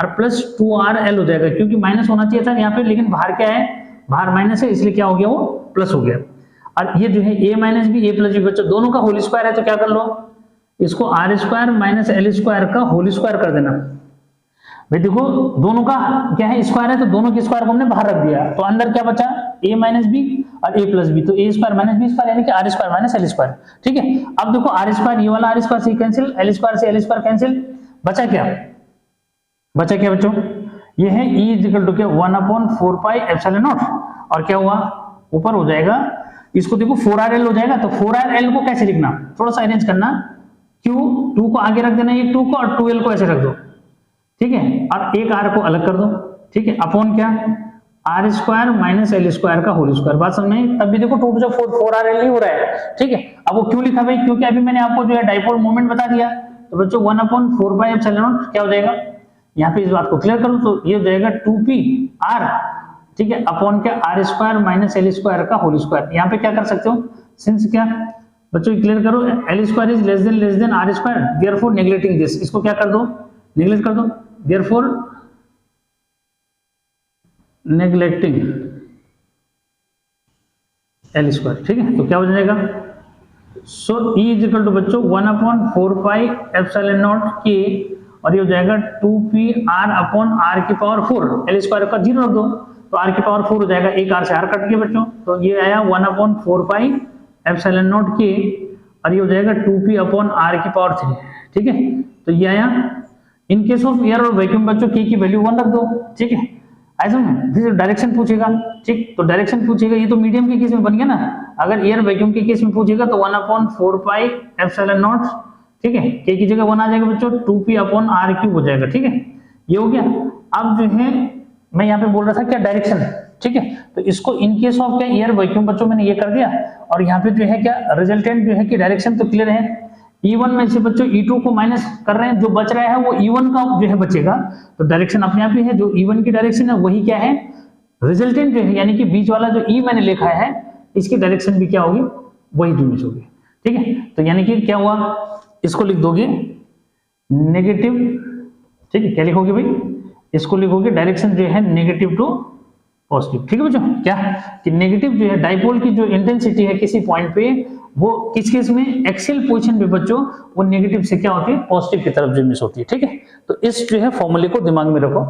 और प्लस 2RL हो जाएगा, क्योंकि माइनस होना चाहिए था यहाँ पे, लेकिन बाहर क्या है, बाहर माइनस है, इसलिए क्या हो गया वो प्लस हो गया। और ये जो है a minus B a plus B बच्चों दोनों का होल स्क्वायर है, तो क्या कर लो इसको R square minus L square का होल स्क्वायर कर देना। भाई देखो दोनों का क्या है स्क्वायर है, तो दोनों के स्क्वायर को हमने बाहर रख दिया, तो अंदर क्या बचा a माइनस बी और a प्लस बी, तो a square minus B square यानी कि R square minus L square, ठीक है। अब देखो R स्क्वायर ये वाला R स्क्वायर से कैंसिल, एल स्क्वायर से एल स्क्वायर कैंसिल, बचा क्या बचा क्या बच्चों, ये है E इक्वल टू क्या 1/4πε0 और क्या हुआ ऊपर हो जाएगा, इसको देखो 4RL हो जाएगा, तो 4RL को कैसे लिखना, थोड़ा सा अरेंज करना, Q 2 को आगे रख देना ये 2 को, और 2L को ऐसे रख दो, ठीक है, और एक R को अलग कर दो, ठीक है, अपॉन क्या R square minus L square का होल स्क्वायर। बात समझ में, तब भी देखो 2 to 4RL ही हो रहा है, ठीक है। अब वो क्यों लिखा भाई, क्योंकि अभी मैंने आपको जो है डाइपोल मोमेंट बता दिया, तो बच्चों 1/4πε0 क्या हो जाएगा, यहाँ पे इस बात को क्लियर करूं तो ये हो जाएगा 2PR, ठीक है, अपॉन क्या R square minus L square का होल स्क्वायर। यहाँ पे क्या कर सकते हो, सिंस क्या बच्चों क्लियर करो, L square is less than R square, therefore neglecting this, इसको क्या कर दो, नेग्लेक्ट कर दो, देयरफॉर नेग्लेक्टिंग L स्क्वायर, ठीक है, तो क्या हो जाएगा, सो E इज इक्वल टू बच्चों 1/4πε0 के, और ये हो जाएगा 2PR अपॉन R की पावर 4, L स्क्वायर का 0 रख दो तो R की पावर 4 हो जाएगा, एक R से R कट गया बच्चों, तो ये आया 1/4πε0 के, और ये हो जाएगा 2P अपॉन R की पावर 3, ठीक है, तो ये आया। इन केस ऑफ एयर और वैक्यूम बच्चों K की वैल्यू 1 रख दो, ठीक है, ऐसा फिर डायरेक्शन पूछेगा, ठीक, तो डायरेक्शन पूछेगा, ये तो मीडियम के केस में बन गया ना, अगर एयर वैक्यूम के केस में पूछेगा तो 1/4πε0, ठीक है, K की जगह 1 आ जाएगा बच्चों, 2P अपॉन R क्यूब हो जाएगा, ठीक है, ये हो गया। अब जो है मैं यहाँ पे बोल रहा था क्या डायरेक्शन, ठीक है, तो इसको इन केस ऑफ क्या एयर वैक्यूम बच्चों मैंने ये कर दिया, और यहाँ पे जो है क्या रिजल्टेंट जो है कि डायरेक्शन तो क्लियर है, E1 में से बच्चों E2 को माइनस कर रहे हैं, जो बच रहा है वो E1 का जो है बचेगा, तो डायरेक्शन अपने आप ही है, जो E1 की डायरेक्शन है वही क्या है रिजल्टेंट जो है, यानी कि बीच वाला जो E मैंने लिखा है इसकी डायरेक्शन भी क्या होगी, वही यूनिट होगी, ठीक है, तो यानी कि क्या हुआ, इसको लिख दोगे नेगेटिव, ठीक है, क्या लिखोगे भाई, इसको लिखोगे डायरेक्शन जो है नेगेटिव टू पॉजिटिव, ठीक है बच्चों, क्या कि नेगेटिव जो है डाइपोल की जो इंटेंसिटी है किसी पॉइंट पे, वो किस केस में एक्सियल पोजीशन पे बच्चों वो नेगेटिव से क्या होती है पॉजिटिव की तरफ मिस होती है, ठीक है, तो इस जो है फॉर्मूले को दिमाग में रखो,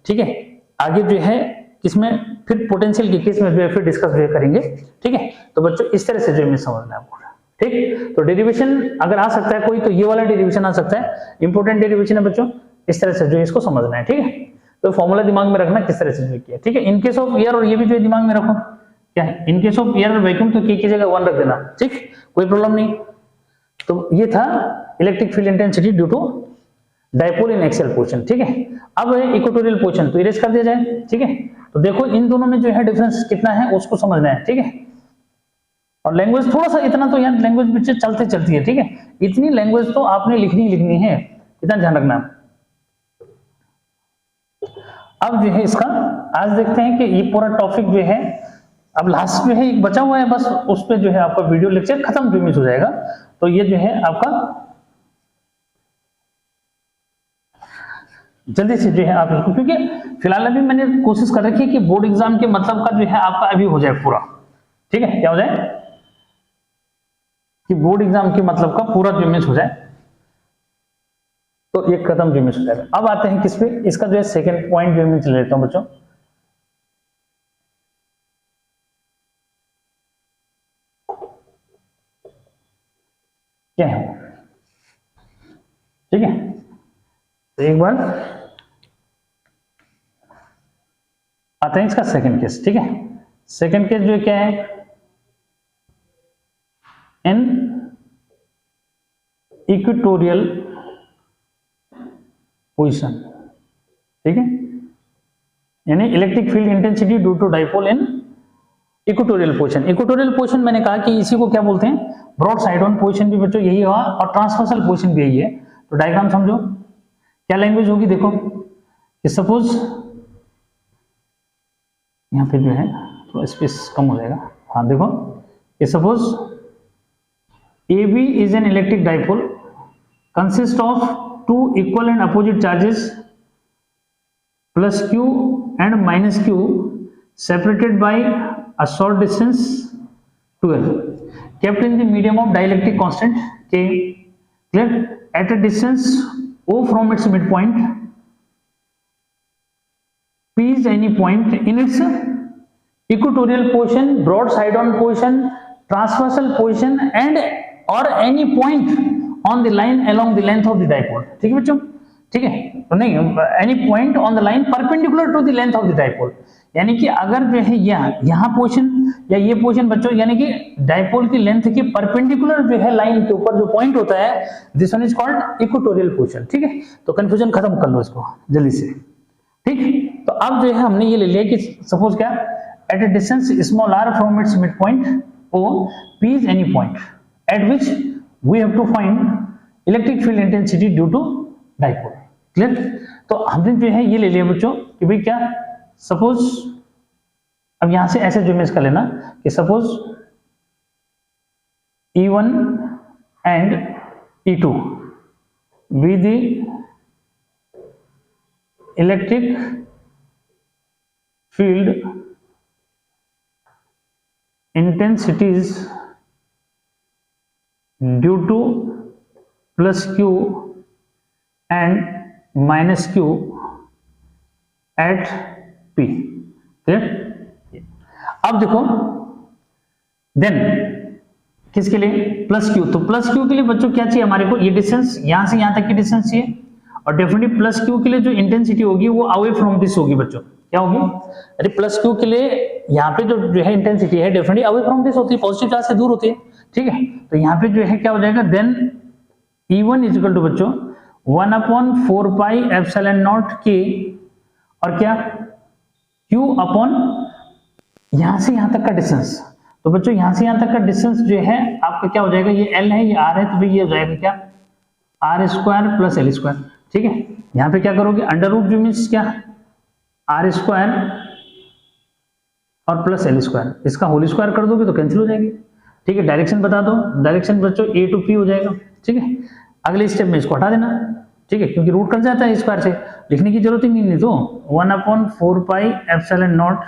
ठीक है, आगे जो है इसमें फिर पोटेंशियल के केस में जो है फिर डिस्कस जो करेंगे, ठीक है, तो बच्चों इस तरह से जो है समझना है आपको, ठीक, तो डेरिवेशन अगर आ सकता है कोई तो ये वाला डेरिवेशन आ सकता है, इंपोर्टेंट डेरिवेशन है बच्चों, इस तरह से जो इसको समझना है, ठीक है, तो फॉर्मूला दिमाग में रखना किस तरह से जो किया, ठीक है, इन केस ऑफ एयर और ये भी जो है दिमाग में रखो, क्या है इन केस ऑफ एयर और वैक्यूम तो K की जगह 1 रख देना, ठीक, कोई प्रॉब्लम नहीं। तो ये था electric field intensity due to dipole in axial position, ठीक है। अब है इक्वेटोरियल पोजीशन, तो इरेज कर दिया जाए, ठीक है, तो देखो इन दोनों में जो है डिफरेंस कितना है उसको समझना है, ठीक है, और लैंग्वेज थोड़ा सा इतना तो यार लैंग्वेज पीछे चलते चलती है, ठीक है, इतनी लैंग्वेज तो आपने लिखनी है, इतना ध्यान रखना। अब जो है इसका आज देखते हैं कि ये पूरा टॉपिक जो है अब लास्ट में है एक बचा हुआ है, बस उस पे जो है आपका वीडियो लेक्चर खत्म जो मिस हो जाएगा, तो ये जो है आपका जल्दी से जो है आप, क्योंकि फिलहाल अभी मैंने कोशिश कर रखी है कि बोर्ड एग्जाम के मतलब का जो है आपका अभी हो जाए पूरा, ठीक है, क्या हो जाए कि बोर्ड एग्जाम के मतलब का पूरा जो मिस हो जाए, तो एक कदम जो मिस हो जाएगा। अब आते हैं किस पे, इसका जो है सेकंड पॉइंट जो मैं चले लेता हूं बच्चों, क्या है, ठीक है, तो एक बार आते हैं इसका सेकंड केस, ठीक है, सेकंड केस जो क्या है, एन इक्वेटोरियल पोजीशन, ठीक है, यानी electric field intensity due to dipole in equatorial position. Equatorial position मैंने कहा कि इसी को क्या बोलते हैं, ब्रॉड साइड ऑन पोजीशन भी बच्चों यही हुआ, और ट्रांसवर्सल पोजीशन भी यही है। तो डायग्राम समझो, क्या लैंग्वेज होगी, देखो कि सपोज यहाँ पे जो है थोड़ा स्पेस कम हो जाएगा, हाँ देखो कि suppose AB is an electric dipole consists of two equal and opposite charges plus Q and minus Q separated by a short distance 12 kept in the medium of dielectric constant K, clear, at a distance O from its midpoint. P is any point in its equatorial position, broad side on position, transversal position and or any point on the line along the length of the dipole, ठीक है बच्चों, ठीक है, तो नहीं any point on the line perpendicular to the length of the dipole, यानी कि अगर जो है यहाँ पोजीशन या ये पोजीशन बच्चों, यानी कि डाइपोल की लेंथ के परपेंडिकुलर जो है लाइन के ऊपर जो पॉइंट होता है, this one is called equatorial position. ठीक है, तो कंफ्यूजन खत्म कर लो इसको जल्दी से। ठीक, तो अब जो है हमने ये ले लिया कि सपोज क्या, eight a distance small r from its mid point O, P is any point at which we have to find electric field intensity due to dipole। Clear? तो हमने जो है ये ले लिया बच्चों कि भाई क्या, सपोज अब यहां से ऐसे जो इमेज कर लेना कि suppose E1 and E2 be the electric field intensities due to plus q and minus q at p। Clear? अब देखो देन किसके लिए, प्लस क्यू, तो प्लस क्यू के लिए बच्चों क्या चाहिए हमारे को, ये डिस्टेंस यहां से यहां तक की डिस्टेंस चाहिए, और डेफिनेटली प्लस क्यू के लिए जो इंटेंसिटी होगी वो अवे फ्रॉम दिस होगी बच्चों। क्या होगी, अरे प्लस क्यू के लिए यहाँ पे जो है इंटेंसिटी है डेफिनेटली अवे फ्रॉम दिस होती है, पॉजिटिव चार्ज से दूर होती है। ठीक है, तो यहाँ पे जो है क्या हो जाएगा, then E1 is equal to बच्चों 1/4 पाई एप्सिलॉन नॉट के, और क्या Q अपॉन यहां से यहां तक का डिस्टेंस। तो बच्चों यहां से यहां तक का डिस्टेंस जो है आपका क्या हो जाएगा, ये L है ये R है, तो भाई ये हो जाएगा क्या R² प्लस L²। ठीक है, यहाँ पे क्या करोगे, अंडर रूट जो मीन्स क्या R² और प्लस L², इसका होल स्क्वायर कर दोगे तो कैंसिल हो जाएगी। ठीक है, डायरेक्शन बता दो, डायरेक्शन बच्चों A to P हो जाएगा। ठीक है, अगले स्टेप में इसको हटा देना। ठीक है, क्योंकि रूट कट जाता है स्क्वायर से, लिखने की जरूरत ही नहीं, तो 1/4 पाई एप्सिलॉन नॉट।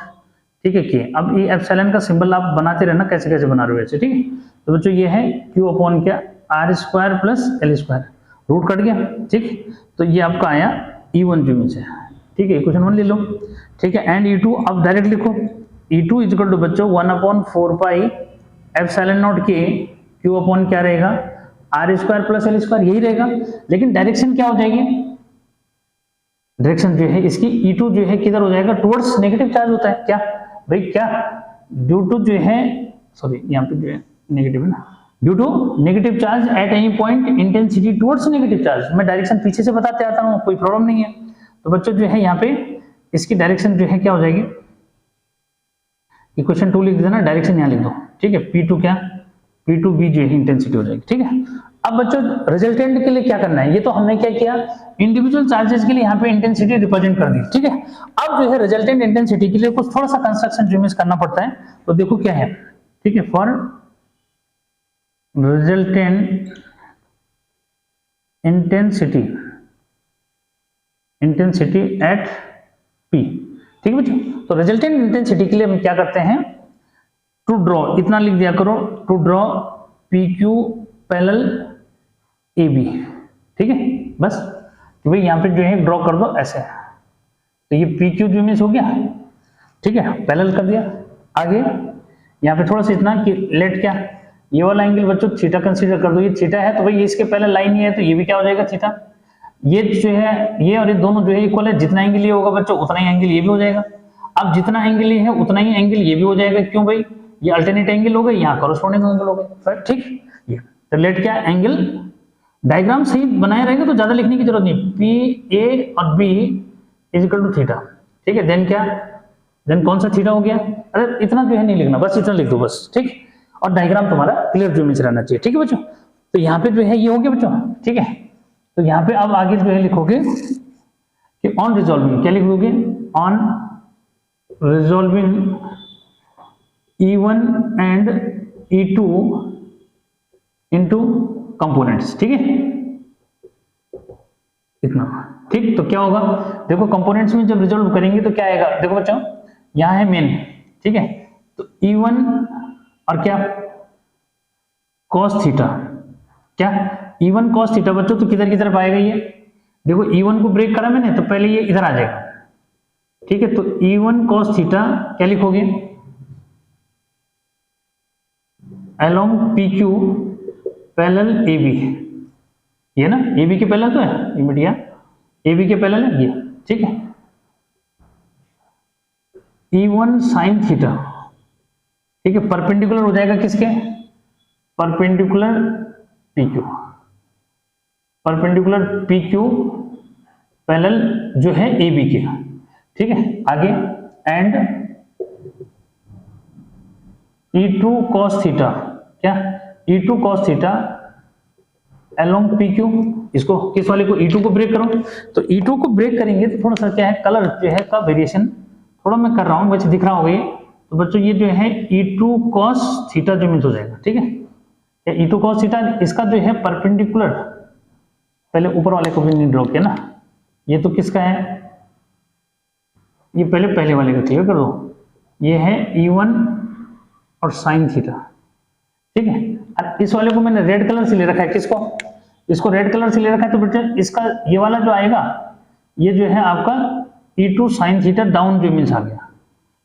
ठीक है, के अब ये एप्सिलॉन का सिंबल आप बनाते रहना, कैसे कैसे बना रहे हो ऐसे। ठीक है, तो बच्चों ये है Q अपॉन क्या R² plus L², root cut गया। ठीक, तो ये आपका आया E1 जो मीन्स है। ठीक है, इक्वेशन 1 ले लो। ठीक है, एंड E2 अब डायरेक्ट लिखो, E2 इज इक्वल टू बच्चों 1/4 पाई एप्सिलॉन नॉट के, Q अपॉन क्या रहेगा R² प्लस L², यही रहेगा। लेकिन डायरेक्शन क्या हो जाएगी, डायरेक्शन जो है इसकी E2 जो है किधर हो जाएगा, टुवर्ड्स नेगेटिव चार्ज होता है। क्या भाई, क्या ड्यू टू जो है, सॉरी यहाँ पे जो है नेगेटिव है ना, due to negative charge at any point intensity towards negative charge. मैं डायरेक्शन पीछे से बताते आता हूँ, कोई प्रॉब्लम नहीं है। तो बच्चों जो है यहाँ पे इसकी डायरेक्शन जो है क्या हो जाएगी, इक्वेशन 2 लिख देना, डायरेक्शन यहाँ लिख दो। ठीक है, P2 क्या P2B जो है इंटेंसिटी हो जाएगी। ठीक है, अब बच्चों रिजल्टेंट के लिए क्या करना है, ये तो हमने क्या किया, इंडिविजुअल चार्जेस के लिए यहाँ पे इंटेंसिटी रिप्रेजेंट कर दी। ठीक है, अब जो है रिजल्टेंट इंटेंसिटी के लिए कुछ थोड़ा सा कंस्ट्रक्शन जो करना पड़ता है, तो देखो क्या है। ठीक है, for resultant intensity at P। ठीक है बच्चों, तो रिजल्टेंट इंटेंसिटी के लिए हम क्या करते हैं, टू ड्रॉ इतना लिख दिया करो, to draw PQ parallel AB। ठीक है, बस तो भाई यहाँ पे जो है ड्रॉ कर दो ऐसे, तो ये PQ जो मीन्स हो गया। ठीक है, पैरेलल कर दिया। आगे यहाँ पे थोड़ा सा इतना कि लेट क्या, ये वाला एंगल बच्चों थीटा कंसीडर कर दो, ये थीटा है तो भाई ये इसके पहले लाइन ही है, तो ये भी क्या हो जाएगा थीटा। ये जो है ये और ये दोनों जो है इक्वल है, जितना एंगल ये होगा बच्चों उतना ही एंगल ये भी हो जाएगा। अब जितना एंगल ये है उतना ही एंगल ये भी हो जाएगा, क्यों भाई, ये अल्टरनेट एंगल हो गए, यहाँ कॉरेस्पॉन्डिंग एंगल हो गए। ठीक, ये तो लेट क्या एंगल, डायग्राम सही बनाए रहेंगे तो ज्यादा लिखने की जरूरत नहीं, PA और B is equal to theta. ठीक है, देन क्या, देन कौन सा थीटा हो गया, अरे इतना जो है नहीं लिखना, बस इतना लिख दो बस। ठीक, और डायग्राम तुम्हारा क्लियर जो मीन्स रहना चाहिए। ठीक है बच्चों, तो यहाँ पे जो है ये हो गया बच्चों। ठीक है, तो यहाँ पे अब आगे जो है लिखोगे कि ऑन रिजॉल्विंग, क्या लिखोगे, on resolving E1 and E2 into components. ठीक है, इतना। ठीक, तो क्या होगा, देखो कंपोनेंट्स में जब रिजॉल्व करेंगे तो क्या आएगा, देखो बच्चों यहाँ है मेन। ठीक है, तो E1 और क्या cos थीटा, क्या E1 cos थीटा बच्चों, तो किधर की तरफ आएगा ये, देखो E1 को ब्रेक करा मैंने तो पहले ये इधर आ जाएगा। ठीक है, तो E1 cos थीटा क्या लिखोगे, along PQ पैरेलल AB, ये ना AB के पैरेलल तो है ये बढ़िया, ए बी के पैरेलल है ये, ठीक है। E1 साइन थीटा, ठीक है, परपेंडिकुलर हो जाएगा किसके, perpendicular PQ, perpendicular PQ parallel जो है AB के, ठीक है। आगे एंड E2 cos थीटा, क्या E2 cos theta along PQ, इसको किस वाले को, E2 को ब्रेक करो। तो E2 को ब्रेक करेंगे तो थोड़ा सा क्या है, कलर जो है का वेरिएशन थोड़ा मैं कर रहा हूं, वैसे दिख रहा होगा ये। तो बच्चों ये जो है E2 cos थीटा जो मीन्स हो जाएगा, ठीक है। E2 cos थीटा इसका जो है परपेंडिकुलर, पहले ऊपर वाले को भी नहीं ड्रॉ किया ना, ये तो किसका है, ये पहले वाले का क्लियर कर दो। ये है E1 और साइन थीटा, ठीक है। और इस वाले को मैंने रेड कलर से ले रखा है, किसको, इसको रेड कलर से ले रखा है। तो बेटा इसका ये वाला जो आएगा ये जो है आपका E2 साइन थीटा डाउन जो मीन्स आ गया,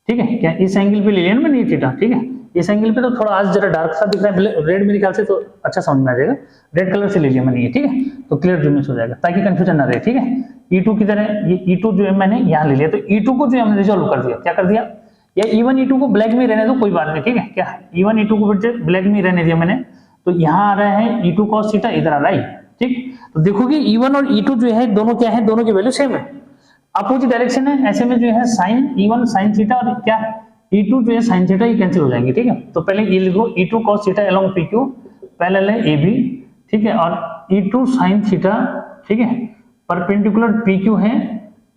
ठीक है। क्या इस एंगल पे ले लिया ना मैंने ये थीटा, ठीक है। इस एंगल पे तो थोड़ा आज जरा डार्क सा दिख रहा है, रेड मेरे ख्याल से तो अच्छा समझ में आ जाएगा, रेड कलर से ले लिया मैंने ये, ठीक है। तो क्लियर जो मीन्स हो जाएगा ताकि कंफ्यूजन ना रहे, ठीक है। E2 किधर है, ये E2 जो है मैंने यहाँ ले लिया, तो E2 को जो हमने रिजोल्व कर दिया, क्या कर दिया, या E1 E2 को ब्लैक में रहने दो कोई बात नहीं, ठीक है। क्या E1 E2 को ब्लैक में रहने दिया मैंने, तो यहाँ आ रहा है E2 cos थीटा, इधर आ रहा है, ठीक। तो देखोगे E1 और E2 जो है दोनों क्या है, दोनों की वैल्यू सेम है, अपोजिट डायरेक्शन है। ऐसे में जो है साइन E1 साइन थीटा और क्या E2 जो है साइन थीटा, ये कैंसिल हो जाएंगे, ठीक है। तो पहले ये लिखो E2 cos theta along PQ parallel है AB, ठीक है, और E2 साइन थीटा, ठीक है, परपेंडिकुलर PQ है,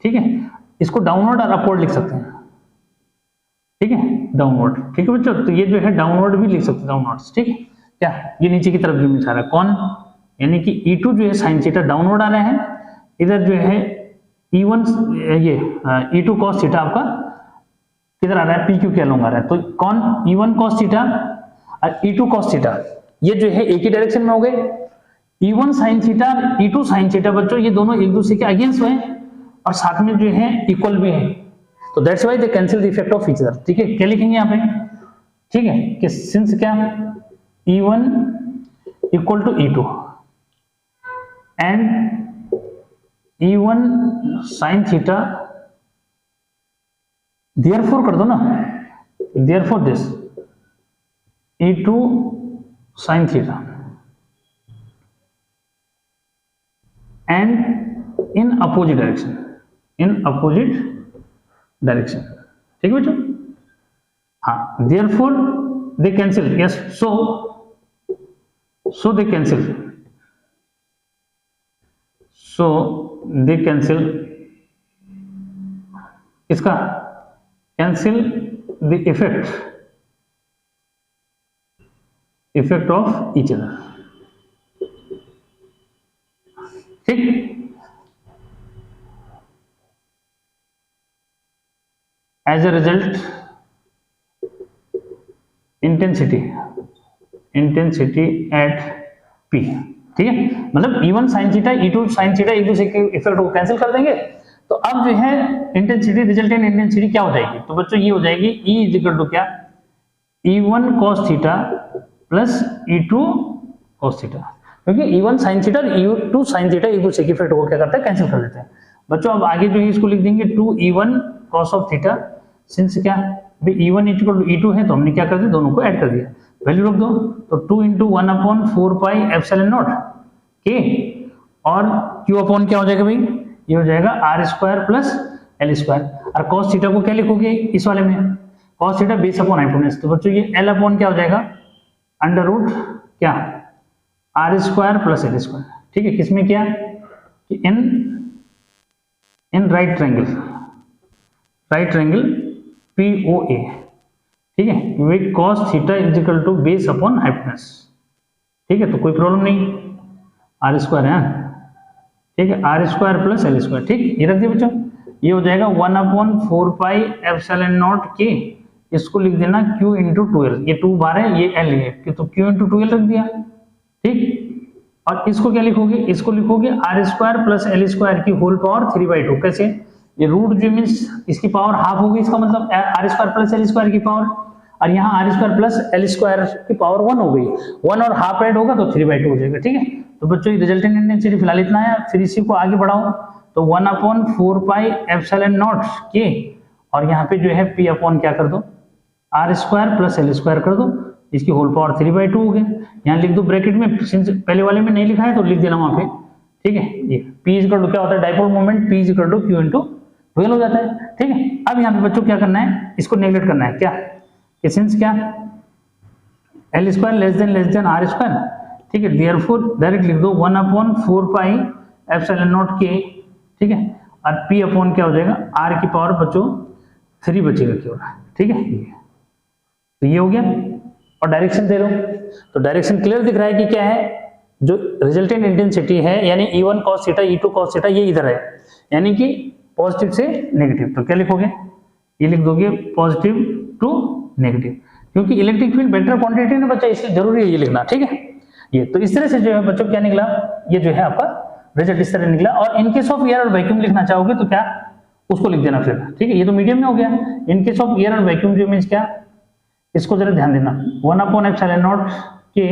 ठीक है। इसको डाउनवर्ड और अपवर्ड लिख सकते हैं, ठीक है, डाउनवर्ड, ठीक है बच्चों। तो ये जो है डाउनवर्ड भी लिख सकते हैं, डाउनवर्ड्स, ठीक है। क्या ये नीचे की तरफ जो मिल रहा है कौन, यानी कि E2 जो है साइन थीटा डाउनवर्ड आ रहा है, इधर जो है E1 ये E2 cos थीटा आपका किधर आ रहा है, PQ के अलोंग आ रहा है। तो कौन E1 cos थीटा और E2 cos थीटा ये जो है एक ही डायरेक्शन में हो गए। E1 sin theta E2 sin theta बच्चों ये दोनों एक दूसरे के अगेंस्ट हैं और साथ में जो है इक्वल भी है, तो that's why they cancel the effect of each other, ठीक है। क्या लिखेंगे यहाँ पे, ठीक है, कि सिंस क्या E1 equal to E2 and E1 sin theta, therefore कर दो ना, therefore this E2 sin theta and in opposite direction, ठीक है बच्चों। हाँ, therefore they cancel, yes, so they cancel, इसका cancel the effect of each other, ठीक। as a result intensity at P, ठीक है। मतलब E1 sin theta E2 sin theta एक दूसरे के इफेक्ट को कैंसिल कर देंगे, तो अब जो है इंटेंसिटी, रिजल्टेंट इंटेंसिटी क्या हो जाएगी, तो बच्चों ये हो जाएगी E इज इक्वल टू क्या, E1 cos theta plus E2 cos theta, क्योंकि E1 sin थीटा और E2 sin थीटा एक दूसरे के इफेक्ट को क्या करते हैं, कैंसिल कर देते हैं बच्चों। अब आगे जो है इसको लिख देंगे 2E1 cos of theta, since क्या E1 इक्वल टू E2 है तो हमने क्या कर दिया, दोनों को ऐड कर दिया, वैल्यू रख दो, तो 2 × 1/4 पाई एप्सिलॉन नॉट के, और Q अपॉन क्या हो जाएगा भाई, ये हो जाएगा R² प्लस L²। और cos थीटा को क्या लिखोगे इस वाले में, cos theta base upon hypotenuse, तो बच्चों ये L अपॉन क्या हो जाएगा, अंडर रूट क्या R² प्लस L², ठीक है। किसमें क्या, इन राइट ट्रायंगल POA, ठीक है, वे cos theta is equal to base upon hypotenuse, ठीक है। तो कोई प्रॉब्लम नहीं, R² है, ठीक है, R² प्लस L², ठीक, ये रख दिया बच्चों। ये हो जाएगा 1/4 पाई एप्सिलॉन नॉट के, इसको लिख देना Q × 2L, ये 2 बार है, ये L है, तो Q × 2L रख दिया, ठीक। और इसको क्या लिखोगे, इसको लिखोगे R² प्लस L² की होल पावर 3/2, कैसे, ये रूट जो मीन्स इसकी पावर हाफ होगी, इसका मतलब R² प्लस L² की पावर, और यहाँ R² प्लस L² की पावर 1 हो गई, 1 और हाफ ऐड होगा तो 3/2 हो जाएगा, ठीक है। तो बच्चों ये रिजल्टेंट इंटेंसिटी फिलहाल इतना है, फिर इसी को आगे बढ़ाओ, तो 1/4πε0 के, और यहाँ पे जो है p अपॉन क्या कर दो r² प्लस l² कर दो, इसकी होल पावर 3/2 हो गया। यहाँ लिख दो ब्रैकेट में, पहले वाले में नहीं लिखा है तो लिख देना वहां पे, ठीक है। ये p इक्वल टू क्या होता है, dipole moment p equal to q into 12 हो जाता है, ठीक है। अब यहाँ पे बच्चों क्या करना है, इसको नेगलेक्ट करना है क्या, कि सिंस क्या l² लेस देन r², ठीक है, देयरफॉर डायरेक्ट लिख दो 1/4πε0 के, ठीक है, और p अपॉन क्या हो जाएगा r की पावर बच्चों 3 बचेगा केवल, ठीक है। तो ये हो गया, और डायरेक्शन दे दो, तो डायरेक्शन क्लियर दिख रहा है कि क्या है, जो रिजल्टेंट इंटेंसिटी है यानी E1 cos theta E2 cos theta ये इधर है, यानी कि पॉजिटिव से नेगेटिव। तो क्या लिखोगे, ये लिख दोगे पॉजिटिव टू नेगेटिव, क्योंकि इलेक्ट्रिक फील्ड वेक्टर क्वांटिटी है ना बच्चा, इसलिए जरूरी है ये लिखना, ठीक है। ये तो इस तरह से जो है बच्चों क्या निकला, ये जो है आपका रिजल्ट इस तरह निकला। और इन केस ऑफ एयर और वैक्यूम लिखना चाहोगे तो क्या उसको लिख देना फिर, ठीक है। ये तो मीडियम में हो गया। इन केस ऑफ एयर और वैक्यूम जो मीन्स क्या, इसको जरा ध्यान देना, 1/ε0 के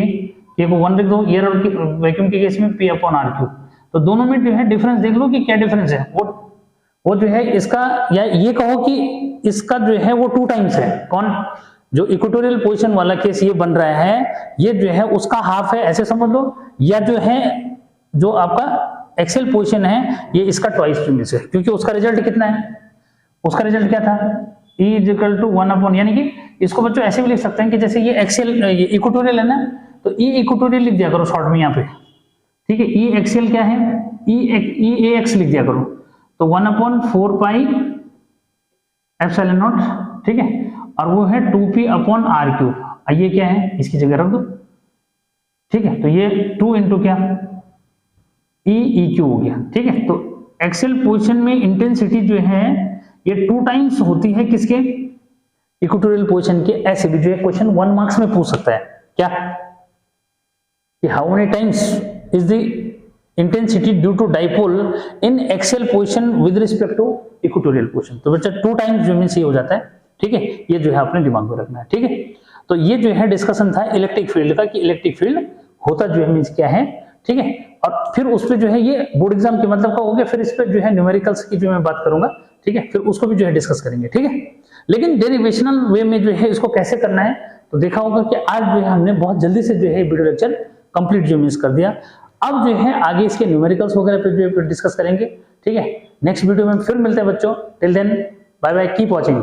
को 1 लिख दो, एयर और वैक्यूम के केस में p/r³। तो दोनों में जो है डिफरेंस देख लो कि क्या डिफरेंस है, वो जो है इसका, या ये कहो कि इसका जो है वो 2 टाइम्स है। कौन, जो इक्वेटोरियल पोजीशन वाला केस ये बन रहा है, ये जो है उसका हाफ है ऐसे समझ लो, या जो है जो आपका एक्सेल पोजीशन है ये इसका ट्वाइस में से, क्योंकि उसका रिजल्ट कितना है, उसका रिजल्ट क्या था E इक्वल टू 1/, यानी कि इसको बच्चों ऐसे भी लिख सकते हैं कि जैसे ये एक्सेल, ये इक्वेटोरियल है ना, तो E इक्वेटोरियल लिख दिया करो शॉर्ट में यहाँ पे, ठीक है। E एक्सेल क्या है, EAX लिख दिया करो, तो 1/4πε0, ठीक है, और वो है 2p/r³। ये क्या है, इसकी जगह रख दो, ठीक है। तो ये 2 इंटू क्या EEQ हो गया, ठीक है। तो एक्सेल पोजीशन में इंटेंसिटी जो है ये 2 टाइम्स होती है किसके, इक्वेटोरियल पोजीशन के। ऐसे भी जो है क्वेश्चन 1 मार्क्स में पूछ सकता है क्या, कि how many times is the intensity due to dipole in axial position with respect to equatorial position. तो बच्चा 2 टाइम्स जो मीन्स ये हो जाता है, ठीक है। ये जो है अपने दिमाग में रखना है, ठीक है। तो ये जो है डिस्कशन था इलेक्ट्रिक फील्ड का, कि इलेक्ट्रिक फील्ड होता जो है मीन्स क्या है, ठीक है। और फिर उस पर जो है ये बोर्ड एग्जाम के मतलब का हो गया, फिर इस पर जो है न्यूमेरिकल्स की जो मैं बात करूंगा, ठीक है, फिर उसको भी जो है डिस्कस करेंगे, ठीक है। लेकिन डेरिवेशनल वे में जो है इसको कैसे करना है, तो देखा होगा कि आज जो है हमने बहुत जल्दी से जो है वीडियो लेक्चर कंप्लीट जो मिस कर दिया। अब जो है आगे इसके न्यूमेरिकल्स वगैरह पे जो डिस्कस करेंगे, ठीक है। नेक्स्ट वीडियो में फिर मिलते हैं बच्चों, till then bye bye, keep watching.